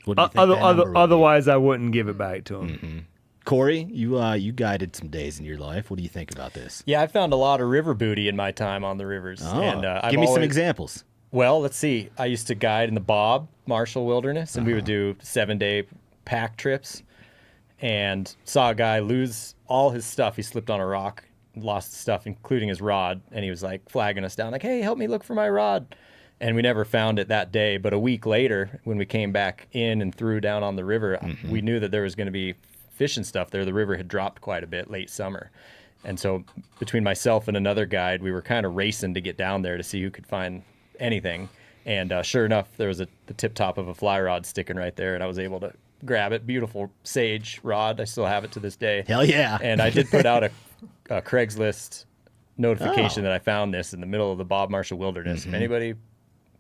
What do you think that number would be? Otherwise, I wouldn't give it back to them. Mm-hmm. Corey, you guided some days in your life. What do you think about this? Yeah, I found a lot of river booty in my time on the rivers. Oh, And, give me some examples. Well, let's see. I used to guide in the Bob Marshall Wilderness, and we would do 7-day pack trips, and saw a guy lose all his stuff. He slipped on a rock, lost stuff, including his rod, and he was like flagging us down, like, "Hey, help me look for my rod." And we never found it that day. But a week later, when we came back in and threw down on the river, we knew that there was going to be fish and stuff there. The river had dropped quite a bit late summer. And so between myself and another guide, we were kind of racing to get down there to see who could find anything. And sure enough, there was the tip top of a fly rod sticking right there, and I was able to grab it. Beautiful sage rod. I still have it to this day. Hell yeah. And I did put out a Craigslist notification that I found this in the middle of the Bob Marshall Wilderness. If anybody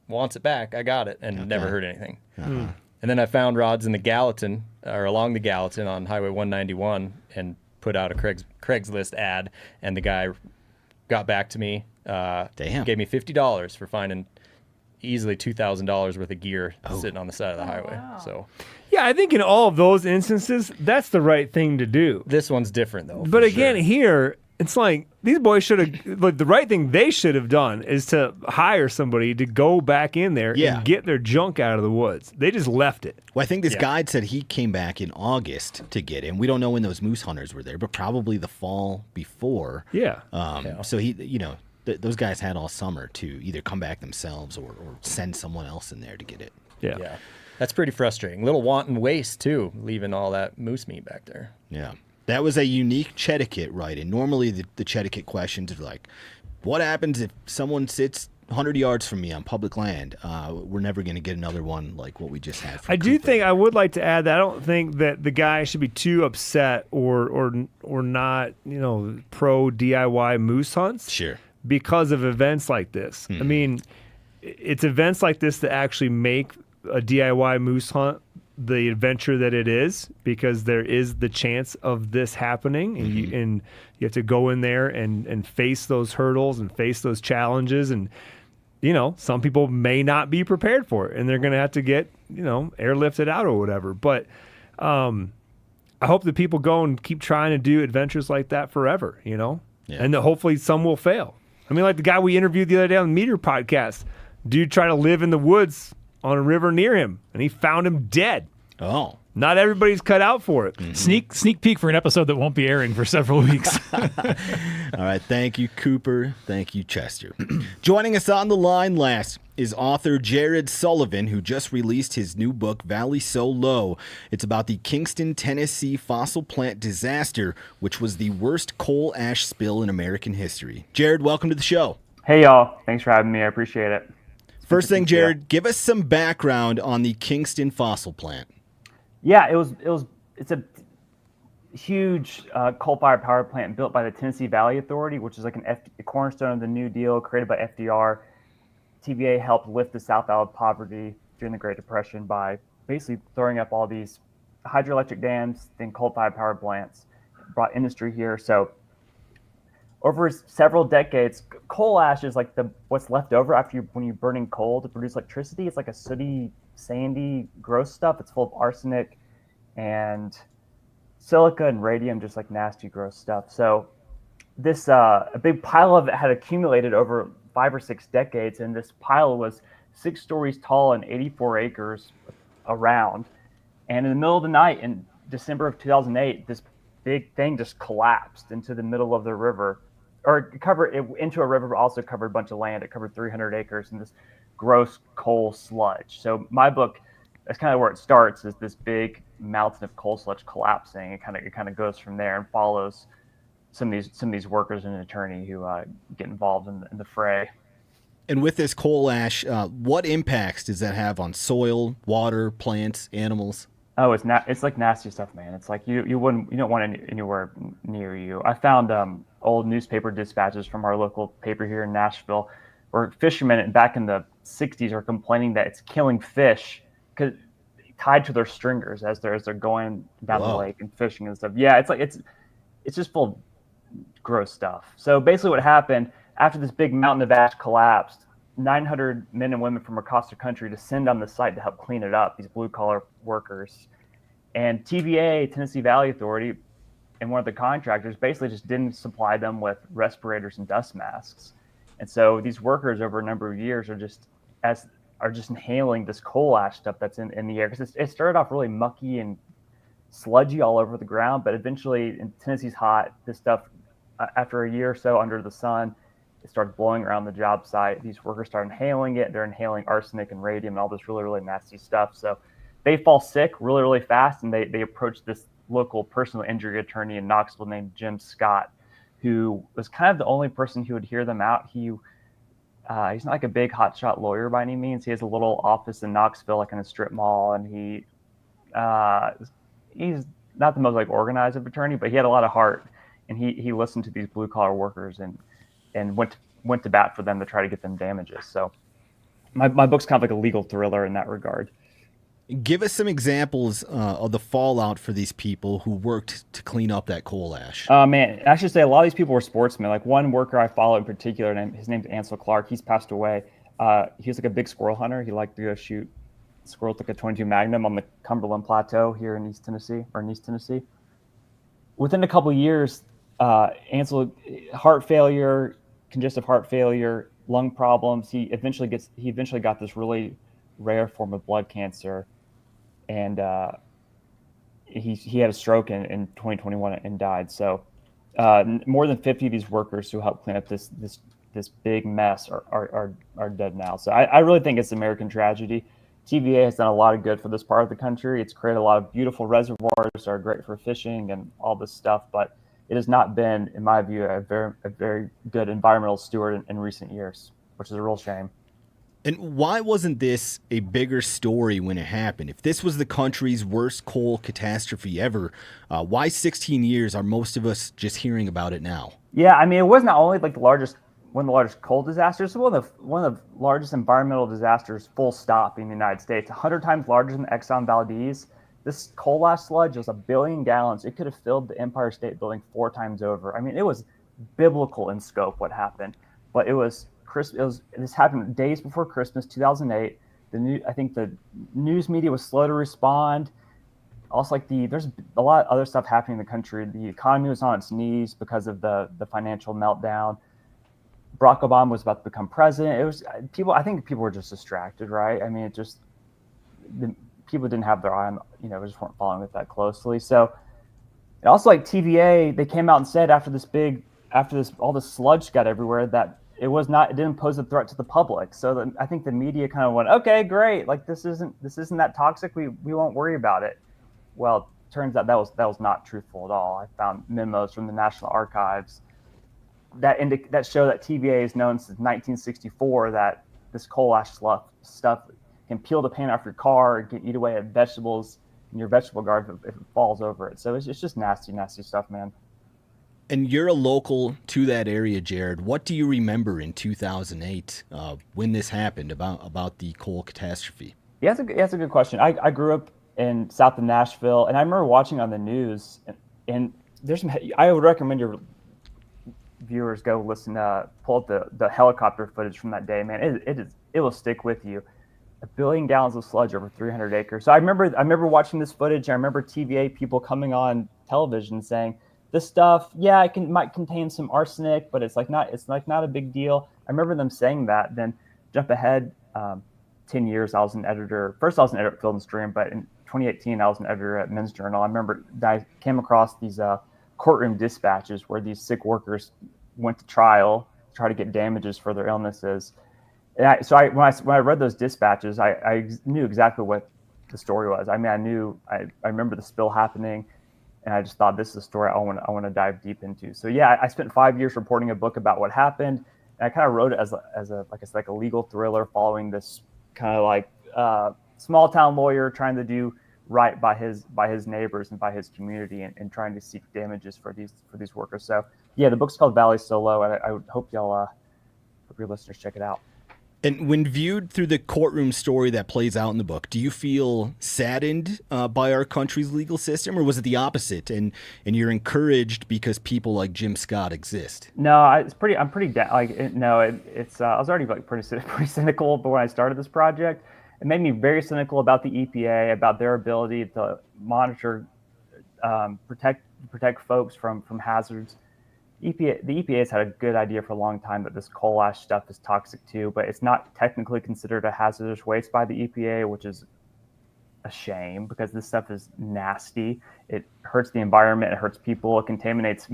wants it back, I got it, and never heard anything. And then I found rods in the Gallatin, or along the Gallatin on Highway 191, and put out a Craigslist ad, and the guy got back to me, gave me $50 for finding easily $2,000 worth of gear sitting on the side of the highway. Wow. So Yeah, I think in all of those instances, that's the right thing to do. this one's different, though. But for again, sure. here, it's like these boys should have, like, the right thing they should have done is to hire somebody to go back in there and get their junk out of the woods. They just left it. Well, I think this guide said he came back in August to get him. We don't know when those moose hunters were there, but probably the fall before. Yeah. So he, those guys had all summer to either come back themselves or send someone else in there to get it. Yeah. That's pretty frustrating. Little wanton waste, too, leaving all that moose meat back there. Yeah. That was a unique Chetiquette write-in. Normally, the Chetiquette questions are like, what happens if someone sits 100 yards from me on public land? We're never going to get another one like what we just had. I do think I would like to add that I don't think that the guy should be too upset or not, pro DIY moose hunts. Sure. Because of events like this. I mean, it's events like this that actually make a DIY moose hunt the adventure that it is, because there is the chance of this happening, and you have to go in there and face those hurdles and face those challenges, and some people may not be prepared for it, and they're going to have to get airlifted out or whatever. But I hope that people go and keep trying to do adventures like that forever, and that hopefully some will fail. I mean, like the guy we interviewed the other day on the MeatEater podcast, dude tried to live in the woods on a river near him, and he found him dead. Oh. Not everybody's cut out for it. Sneak peek for an episode that won't be airing for several weeks. All right. Thank you, Cooper. Thank you, Chester. Joining us on the line last is author Jared Sullivan, who just released his new book, Valley So Low. It's about the Kingston, Tennessee fossil plant disaster, which was the worst coal ash spill in American history. Jared, welcome to the show. Hey, y'all. Thanks for having me. I appreciate it. First thing, Jared, give us some background on the Kingston fossil plant. Yeah, it's a huge coal-fired power plant built by the Tennessee Valley Authority, which is like a cornerstone of the New Deal created by FDR. TVA helped lift the South out of poverty during the Great Depression by basically throwing up all these hydroelectric dams, then coal-fired power plants, brought industry here. So over several decades, coal ash is like what's left over when you're burning coal to produce electricity. It's like a sooty sandy, gross stuff. It's full of arsenic and silica and radium, just like nasty, gross stuff. So this a big pile of it had accumulated over 5 or 6 decades, and this pile was 6 stories tall and 84 acres around. And in the middle of the night in December of 2008, this big thing just collapsed into the middle of the river, or covered it into a river, but also covered a bunch of land. It covered 300 acres in this gross coal sludge. So my book, that's kind of where it starts, is this big mountain of coal sludge collapsing. It kind of goes from there and follows some of these workers and an attorney who get involved in the fray. And with this coal ash, what impacts does that have on soil, water, plants, animals? Oh, it's like nasty stuff, man. It's like you don't want it anywhere near you. I found old newspaper dispatches from our local paper here in Nashville, where fishermen back in the 60s are complaining that it's killing fish because tied to their stringers as they're going down the lake and fishing and stuff. Yeah, it's just full of gross stuff. So basically, what happened after this big mountain of ash collapsed, 900 men and women from across the country descend on the site to help clean it up, these blue-collar workers. And TVA, Tennessee Valley Authority, and one of the contractors basically just didn't supply them with respirators and dust masks. And so these workers over a number of years are just inhaling this coal ash stuff that's in the air. Because it started off really mucky and sludgy all over the ground, but eventually, and Tennessee's hot, this stuff, after a year or so under the sun, it started blowing around the job site. These workers start inhaling it. They're inhaling arsenic and radium and all this really, really nasty stuff. So they fall sick really, really fast, and they approach this local personal injury attorney in Knoxville named Jim Scott, who was kind of the only person who would hear them out. He's not like a big hotshot lawyer by any means. He has a little office in Knoxville, like in a strip mall, and he's not the most like organized of attorney, but he had a lot of heart, and he listened to these blue collar workers and went to bat for them to try to get them damages. So my book's kind of like a legal thriller in that regard. Give us some examples of the fallout for these people who worked to clean up that coal ash. Man, I should say a lot of these people were sportsmen. Like one worker I follow in particular, his name's Ansel Clark. He's passed away. He was like a big squirrel hunter. He liked to go shoot squirrels with like a 22 Magnum on the Cumberland Plateau here in East Tennessee. Within a couple of years, Ansel, heart failure, congestive heart failure, lung problems. He eventually got this really rare form of blood cancer, and he had a stroke in 2021 and died. So more than 50 of these workers who helped clean up this big mess are dead now. So I really think it's an American tragedy. TVA has done a lot of good for this part of the country. It's created a lot of beautiful reservoirs that are great for fishing and all this stuff, but it has not been, in my view, a very good environmental steward in recent years, which is a real shame. And why wasn't this a bigger story when it happened? If this was the country's worst coal catastrophe ever, why 16 years are most of us just hearing about it now? Yeah, I mean, it was not only like one of the largest coal disasters, one of the largest environmental disasters, full stop, in the United States. 100 times larger than Exxon Valdez. This coal ash sludge was 1 billion gallons. It could have filled the Empire State Building 4 times over. I mean, it was biblical in scope what happened, but this happened days before Christmas 2008. I think the news media was slow to respond. Also, there's a lot of other stuff happening in the country. The economy was on its knees because of the financial meltdown. Barack Obama was about to become president. It was people. I think people were just distracted, right? I mean, people didn't have their eye on, just weren't following it that closely. So, and also like TVA, they came out and said after all this sludge got everywhere that it didn't pose a threat to the public. So I think the media kind of went, okay, great, like this isn't that toxic. We won't worry about it. Well, it turns out that was not truthful at all. I found memos from the National Archives that show that TVA has known since 1964 that this coal ash stuff can peel the paint off your car and can eat away at vegetables in your vegetable garden if it falls over it. So it's just nasty, nasty stuff, man. And you're a local to that area, Jared. What do you remember in 2008 when this happened about the coal catastrophe? Yeah, that's a good question. I grew up in south of Nashville, and I remember watching on the news. And I would recommend your viewers go pull up the helicopter footage from that day, man. It will stick with you. 1 billion gallons of sludge over 300 acres. So I remember watching this footage. I remember TVA people coming on television saying, this stuff, yeah, might contain some arsenic, but it's not a big deal. I remember them saying that. Then jump ahead 10 years, I was an editor. First, I was an editor at Field and Stream, but in 2018, I was an editor at Men's Journal. I remember I came across these courtroom dispatches where these sick workers went to trial to try to get damages for their illnesses. And when I read those dispatches, I knew exactly what the story was. I mean, I remember the spill happening. And I just thought, this is a story I want to dive deep into. So yeah, I spent 5 years reporting a book about what happened, and I kind of wrote it as a legal thriller, following this kind of like small town lawyer trying to do right by his neighbors and by his community, and trying to seek damages for these workers. So yeah, the book's called Valley Solo, and I hope your listeners check it out. And when viewed through the courtroom story that plays out in the book, do you feel saddened by our country's legal system, or was it the opposite? And you're encouraged because people like Jim Scott exist? No, I was already like pretty cynical. But when I started this project, it made me very cynical about the EPA, about their ability to monitor, protect folks from hazards. The EPA has had a good idea for a long time that this coal ash stuff is toxic too, but it's not technically considered a hazardous waste by the EPA, which is a shame because this stuff is nasty. It hurts the environment, it hurts people, it contaminates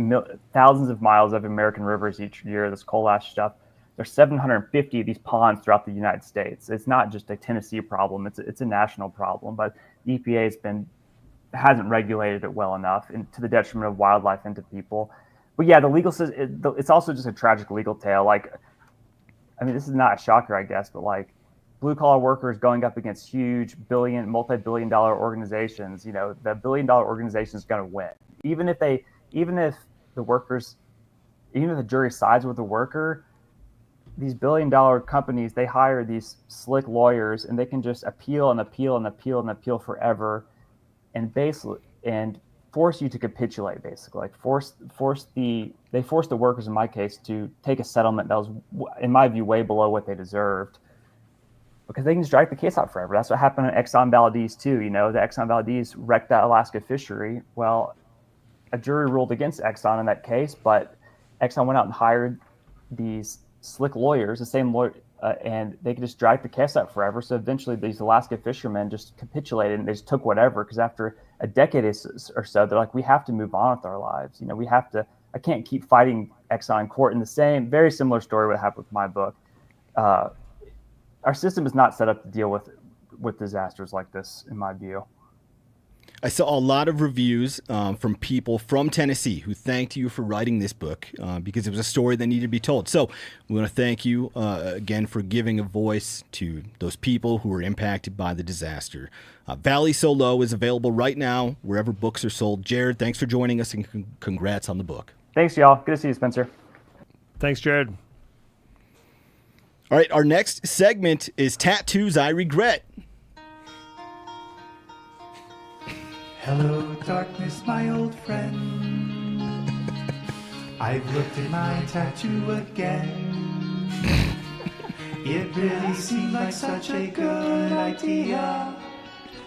thousands of miles of American rivers each year, this coal ash stuff. There's 750 of these ponds throughout the United States. It's not just a Tennessee problem, it's a national problem, but the EPA hasn't regulated it well enough, and to the detriment of wildlife and to people. But yeah, the legal system, it's also just a tragic legal tale. Like, I mean, this is not a shocker, I guess, but like blue-collar workers going up against huge multi-billion-dollar organizations, the billion-dollar organization is going to win. Even if the jury sides with the worker, these billion-dollar companies, they hire these slick lawyers, and they can just appeal and appeal and appeal and appeal forever, and force you to capitulate, basically. Like force the workers, in my case, to take a settlement that was, in my view, way below what they deserved, because they can just drag the case out forever. That's what happened at Exxon Valdez too. The Exxon Valdez wrecked that Alaska fishery. Well, a jury ruled against Exxon in that case, but Exxon went out and hired these slick lawyers, the same lawyer, and they could just drag the case out forever. So eventually these Alaska fishermen just capitulated and they just took whatever, because after a decade or so, they're like, we have to move on with our lives. I can't keep fighting Exxon in court. In the very similar story what happened with my book. Our system is not set up to deal with disasters like this, in my view. I saw a lot of reviews from people from Tennessee who thanked you for writing this book because it was a story that needed to be told. So we want to thank you again for giving a voice to those people who were impacted by the disaster. Valley Solo is available right now wherever books are sold. Jared, thanks for joining us, and congrats on the book. Thanks, y'all. Good to see you, Spencer. Thanks, Jared. All right, our next segment is Tattoos I Regret. Hello, darkness, my old friend. I've looked at my tattoo again. It really seemed like such a good idea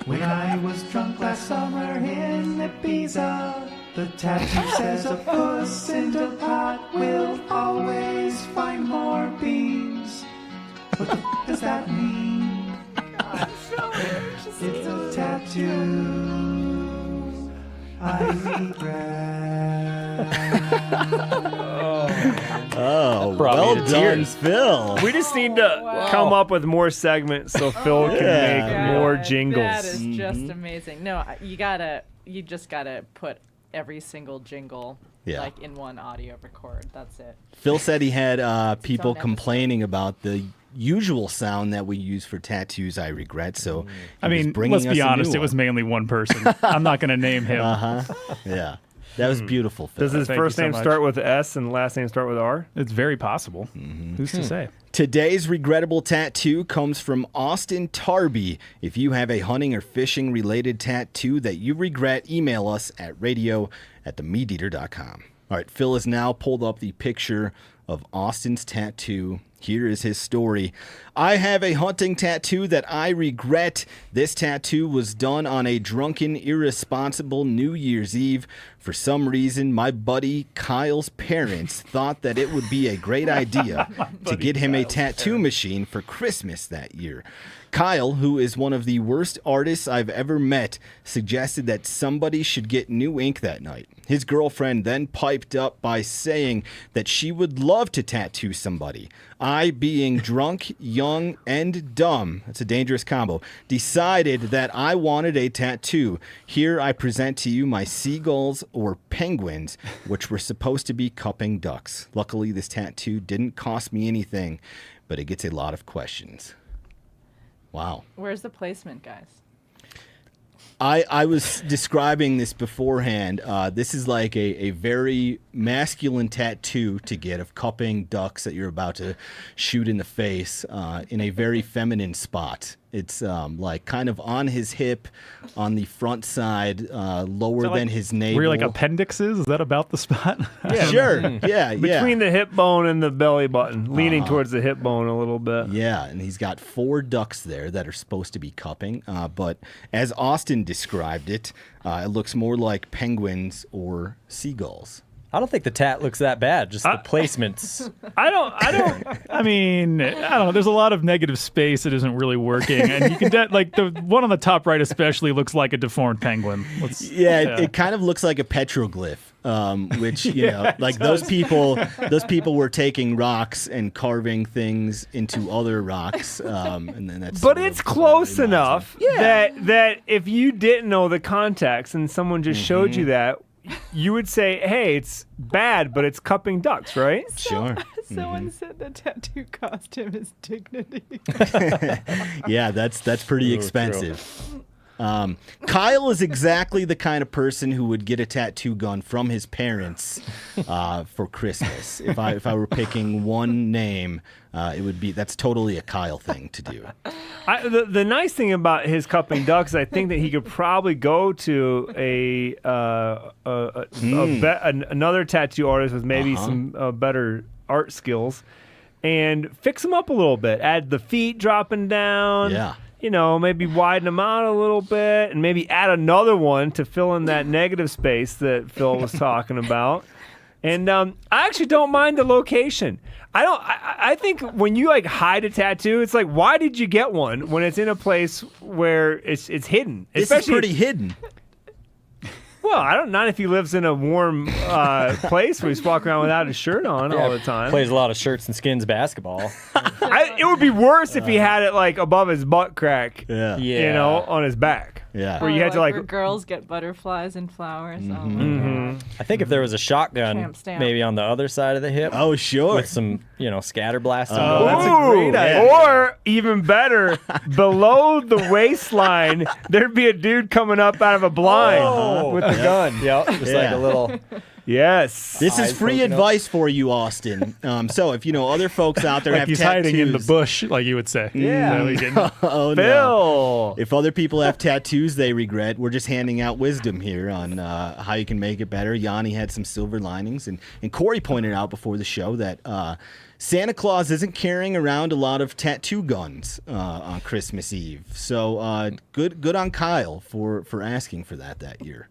when I was drunk last summer in Ibiza. The tattoo says a puss in the pot will always find more beans. What the does that mean? It's a tattoo I regret. Oh, well done, Phil. We just need to come up with more segments so Phil can make more jingles. That is just amazing. No, you just gotta put every single jingle like in one audio record. That's it. Phil said he had people complaining about the usual sound that we use for Tattoos I Regret. So let's be honest, it was mainly one person. I'm not going to name him. Yeah. That was beautiful, Phil. Does his first name start with S and last name start with R? It's very possible. Who's to say? Today's regrettable tattoo comes from Austin Tarby. If you have a hunting or fishing related tattoo that you regret, email us at radio@themeateater.com. All right, Phil has now pulled up the picture of Austin's tattoo. Here is his story. I have a hunting tattoo that I regret. This tattoo was done on a drunken, irresponsible New Year's Eve. For some reason, my buddy Kyle's parents thought that it would be a great idea to get him a tattoo machine for Christmas that year. Kyle, who is one of the worst artists I've ever met, suggested that somebody should get new ink that night. His girlfriend then piped up by saying that she would love to tattoo somebody. I, being drunk, young, and dumb, that's a dangerous combo, decided that I wanted a tattoo. Here I present to you my seagulls or penguins, which were supposed to be cupping ducks. Luckily, this tattoo didn't cost me anything, but it gets a lot of questions. Wow. Where's the placement, guys? I was describing this beforehand. This is like a very masculine tattoo to get of cupping ducks that you're about to shoot in the face in a very feminine spot. It's like kind of on his hip, on the front side, lower than his navel. Where like appendixes? Is that about the spot? Yeah, sure. Yeah, Between the hip bone and the belly button, leaning towards the hip bone a little bit. Yeah, and he's got 4 ducks there that are supposed to be cupping. But as Austin described it, it looks more like penguins or seagulls. I don't think the tat looks that bad. Just the placements. I don't. I mean, I don't know. There's a lot of negative space that isn't really working, and you can like the one on the top right especially looks like a deformed penguin. It kind of looks like a petroglyph, which you know, like those people were taking rocks and carving things into other rocks, and then that's. But it's close enough that if you didn't know the context and someone just showed you that, you would say, hey, it's bad, but it's cupping ducks, right? Sure. Someone said the tattoo cost him his dignity. Yeah, that's pretty expensive. Kyle is exactly the kind of person who would get a tattoo gun from his parents for Christmas. If I were picking one name, it would be that's totally a Kyle thing to do. The nice thing about his cupping ducks, I think that he could probably go to another tattoo artist with maybe some better art skills and fix them up a little bit. Add the feet dropping down. Yeah. You know, maybe widen them out a little bit and maybe add another one to fill in that negative space that Phil was talking about. And I actually don't mind the location. I think when you like hide a tattoo, it's like, why did you get one when it's in a place where it's hidden? This is pretty hidden. Well, not if he lives in a warm place where he's walking around without his shirt on all the time. Plays a lot of shirts and skins basketball. It would be worse if he had it like above his butt crack. Yeah. You know, on his back. Yeah. Where you had to where girls get butterflies and flowers. Oh my God. I think if there was a shotgun, Tramp stamp. maybe on the other side of the hip. Oh, sure. With some, scatter blasting. That's a great idea. Or even better, below the waistline, there'd be a dude coming up out of a blind with the gun. Yep. Just like a little. Yes. This is free advice for you, Austin. So if other folks out there like have he's tattoos, hiding in the bush, like you would say. Yeah. Oh, Phil. no. If other people have tattoos they regret, we're just handing out wisdom here on how you can make it better. Yanni had some silver linings, and Cory pointed out before the show that Santa Claus isn't carrying around a lot of tattoo guns on Christmas Eve. So good on Kyle for asking for that year.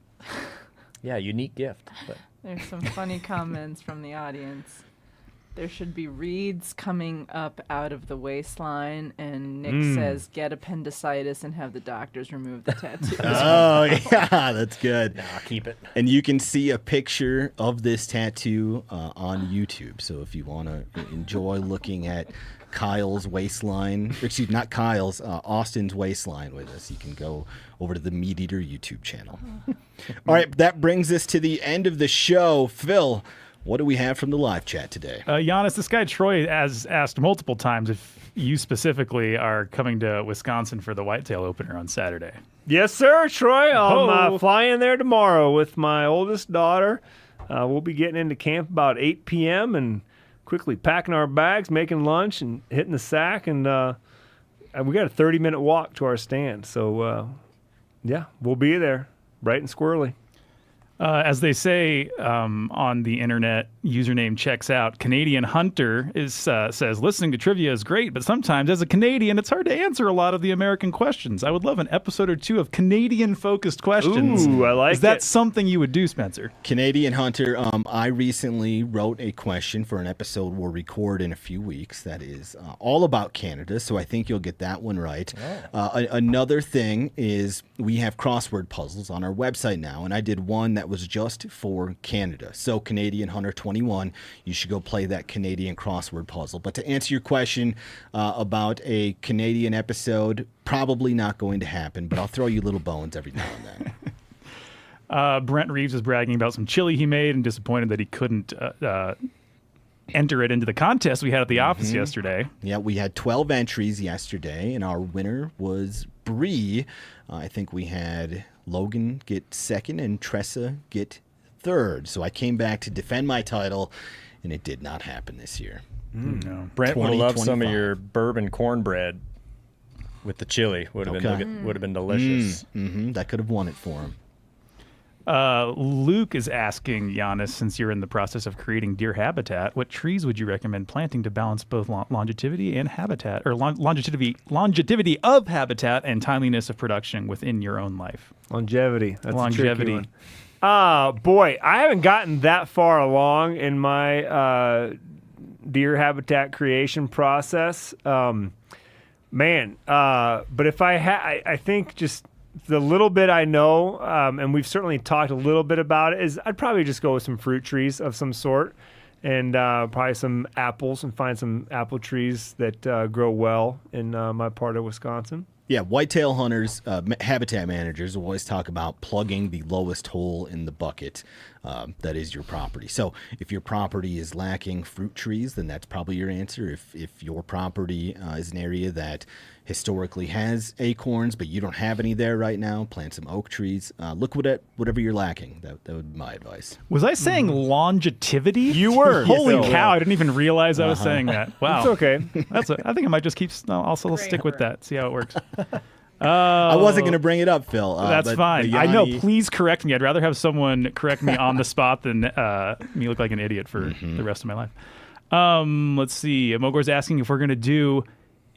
Yeah, unique gift. But. There's some funny comments from the audience. There should be reeds coming up out of the waistline, and Nick says, get appendicitis and have the doctors remove the tattoos. Oh, yeah, that's good. Nah, keep it. And you can see a picture of this tattoo on YouTube. So if you want to enjoy looking at Kyle's waistline, excuse me, not Kyle's, Austin's waistline with us, you can go over to the MeatEater YouTube channel. All right, that brings us to the end of the show. Phil, what do we have from the live chat today? Giannis, this guy Troy has asked multiple times if you specifically are coming to Wisconsin for the Whitetail opener on Saturday. Yes, sir, Troy. I'm flying there tomorrow with my oldest daughter. We'll be getting into camp about 8 p.m. and quickly packing our bags, making lunch, and hitting the sack. And we got a 30-minute walk to our stand. So, yeah, we'll be there, bright and squirrely. As they say on the internet, username checks out. Canadian Hunter says, listening to trivia is great, but sometimes as a Canadian, it's hard to answer a lot of the American questions. I would love an episode or two of Canadian-focused questions. Ooh, I like Is that it. something you would do, Spencer? Canadian Hunter, I recently wrote a question for an episode we'll record in a few weeks that is all about Canada, so I think you'll get that one right. Another thing is we have crossword puzzles on our website now, and I did one that was just for Canada. So Canadian Hunter 21, you should go play that Canadian crossword puzzle. But to answer your question about a Canadian episode, probably not going to happen, but I'll throw you little bones every now and then. Brent Reeves is bragging about some chili he made and disappointed that he couldn't enter it into the contest we had at the office yesterday. Yeah, we had 12 entries yesterday, and our winner was Bree. I think we had Logan get second and Tressa get third. So I came back to defend my title, and it did not happen this year. No. Brent would have loved some of your bourbon cornbread with the chili. Would have been delicious. That could have won it for him. Luke is asking Giannis, since you're in the process of creating deer habitat, what trees would you recommend planting to balance both longevity and habitat, or longevity of habitat and timeliness of production within your own life? Longevity. That's longevity. A tricky one. Boy, I haven't gotten that far along in my deer habitat creation process. But if I think just the little bit I know, and we've certainly talked a little bit about it, is I'd probably just go with some fruit trees of some sort, and probably some apples, and find some apple trees that grow well in my part of Wisconsin. Yeah, whitetail hunters, habitat managers will always talk about plugging the lowest hole in the bucket that is your property. So if your property is lacking fruit trees, then that's probably your answer. If your property is an area that historically has acorns, but you don't have any there right now, plant some oak trees. Look whatever you're lacking. That would be my advice. Was I saying longevity? You were. Holy cow, I didn't even realize I was saying that. Wow. It's okay. I think I might just keep, also stick with that, see how it works. I wasn't going to bring it up, Phil. That's fine. I know. Please correct me. I'd rather have someone correct me on the spot than me look like an idiot for the rest of my life. Let's see. Mogor's asking if we're going to do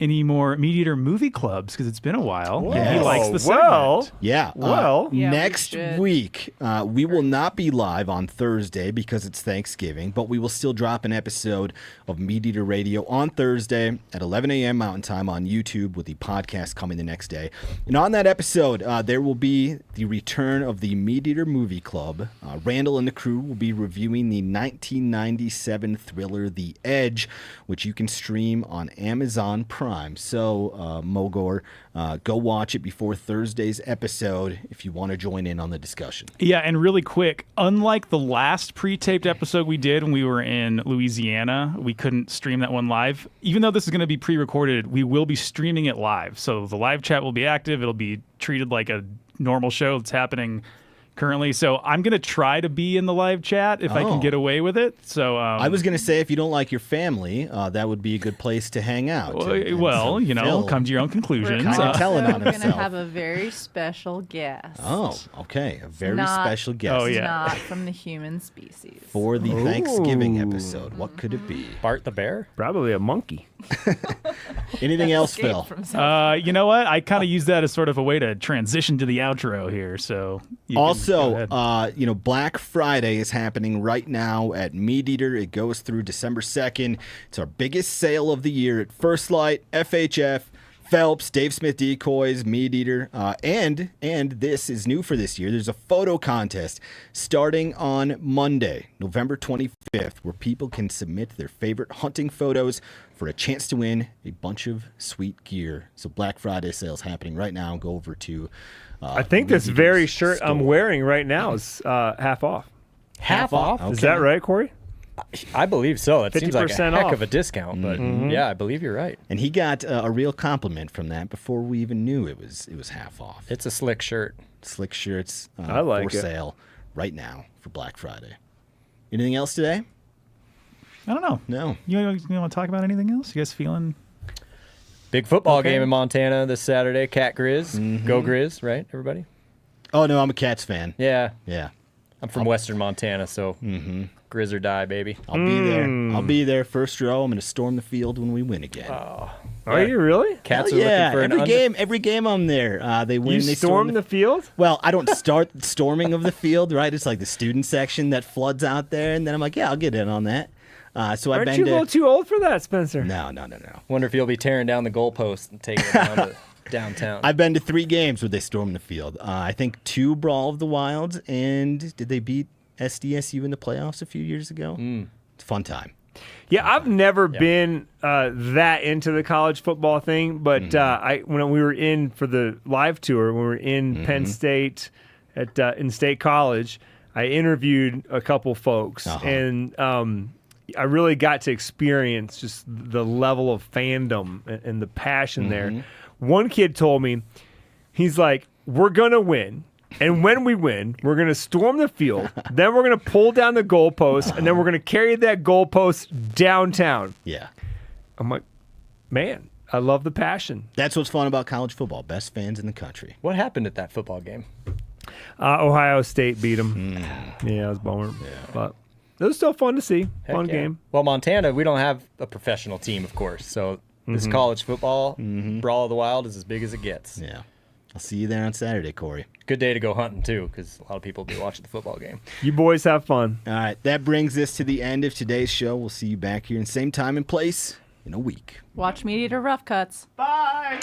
any more MeatEater movie clubs, because it's been a while. And he likes the segment. Next week, we will not be live on Thursday because it's Thanksgiving, but we will still drop an episode of MeatEater Radio on Thursday at 11 a.m. Mountain Time on YouTube, with the podcast coming the next day. And on that episode, there will be the return of the MeatEater Movie Club. Randall and the crew will be reviewing the 1997 thriller The Edge, which you can stream on Amazon Prime. So, Mogor, go watch it before Thursday's episode if you want to join in on the discussion. Yeah, and really quick, unlike the last pre-taped episode we did when we were in Louisiana, we couldn't stream that one live. Even though this is going to be pre-recorded, we will be streaming it live. So the live chat will be active. It'll be treated like a normal show that's happening currently. So I'm going to try to be in the live chat if I can get away with it. So I was going to say, if you don't like your family, that would be a good place to hang out. Well, come to your own conclusions. We're kind of telling on We're going himself. to have a very special guest. Oh, okay. A very special guest. Oh, yeah. Not from the human species. For the Thanksgiving episode. What could it be? Bart the bear? Probably a monkey. Anything else, Phil? You know what? I kind of use that as sort of a way to transition to the outro here. So also, Black Friday is happening right now at MeatEater. It goes through December 2nd. It's our biggest sale of the year at First Light, FHF, Phelps, Dave Smith Decoys, MeatEater, and this is new for this year. There's a photo contest starting on Monday, November 25th, where people can submit their favorite hunting photos for a chance to win a bunch of sweet gear. So Black Friday sales happening right now. Go over to I think this very shirt I'm wearing right now is half off. Half off? Is that right, Corey? I believe so. It seems like a 50% heck off. of a discount, but yeah, I believe you're right. And he got a real compliment from that before we even knew it was half off. It's a slick shirt. Slick shirts I like for it. sale right now for Black Friday. Anything else today? I don't know. No. You want to talk about anything else? You guys feeling? Big football game in Montana this Saturday. Cat Grizz. Go Grizz, right, everybody? Oh, no, I'm a Cats fan. Yeah. Yeah. I'm from Western Montana, so grizz or die, baby. I'll be there. I'll be there first row. I'm going to storm the field when we win again. Are you really? Cats are yeah, looking for every game I'm there. They win. You They storm the field? Well, I don't start the storming of the field, right? It's like the student section that floods out there, and then I'm like, yeah, I'll get in on that. So I've Aren't been you a little too old for that, Spencer? No. Wonder if you'll be tearing down the goalpost and taking it down to downtown. I've been to 3 games where they stormed the field. I think 2 Brawl of the Wilds, and did they beat SDSU in the playoffs a few years ago? It's a fun time. Yeah, I've never been that into the college football thing, but when we were in for the live tour, when we were in Penn State at in State College, I interviewed a couple folks, and I really got to experience just the level of fandom and the passion there. One kid told me, he's like, we're going to win. And when we win, we're going to storm the field. Then we're going to pull down the goalpost. And then we're going to carry that goalpost downtown. Yeah. I'm like, man, I love the passion. That's what's fun about college football. Best fans in the country. What happened at that football game? Ohio State beat them. Yeah, it was a bummer. Yeah. But it was still fun to see. Fun game. Well, Montana, we don't have a professional team, of course. So this college football, Brawl of the Wild, is as big as it gets. Yeah. I'll see you there on Saturday, Cory. Good day to go hunting, too, because a lot of people will be watching the football game. You boys have fun. All right. That brings us to the end of today's show. We'll see you back here in same time and place in a week. Watch MeatEater Rough Cuts. Bye.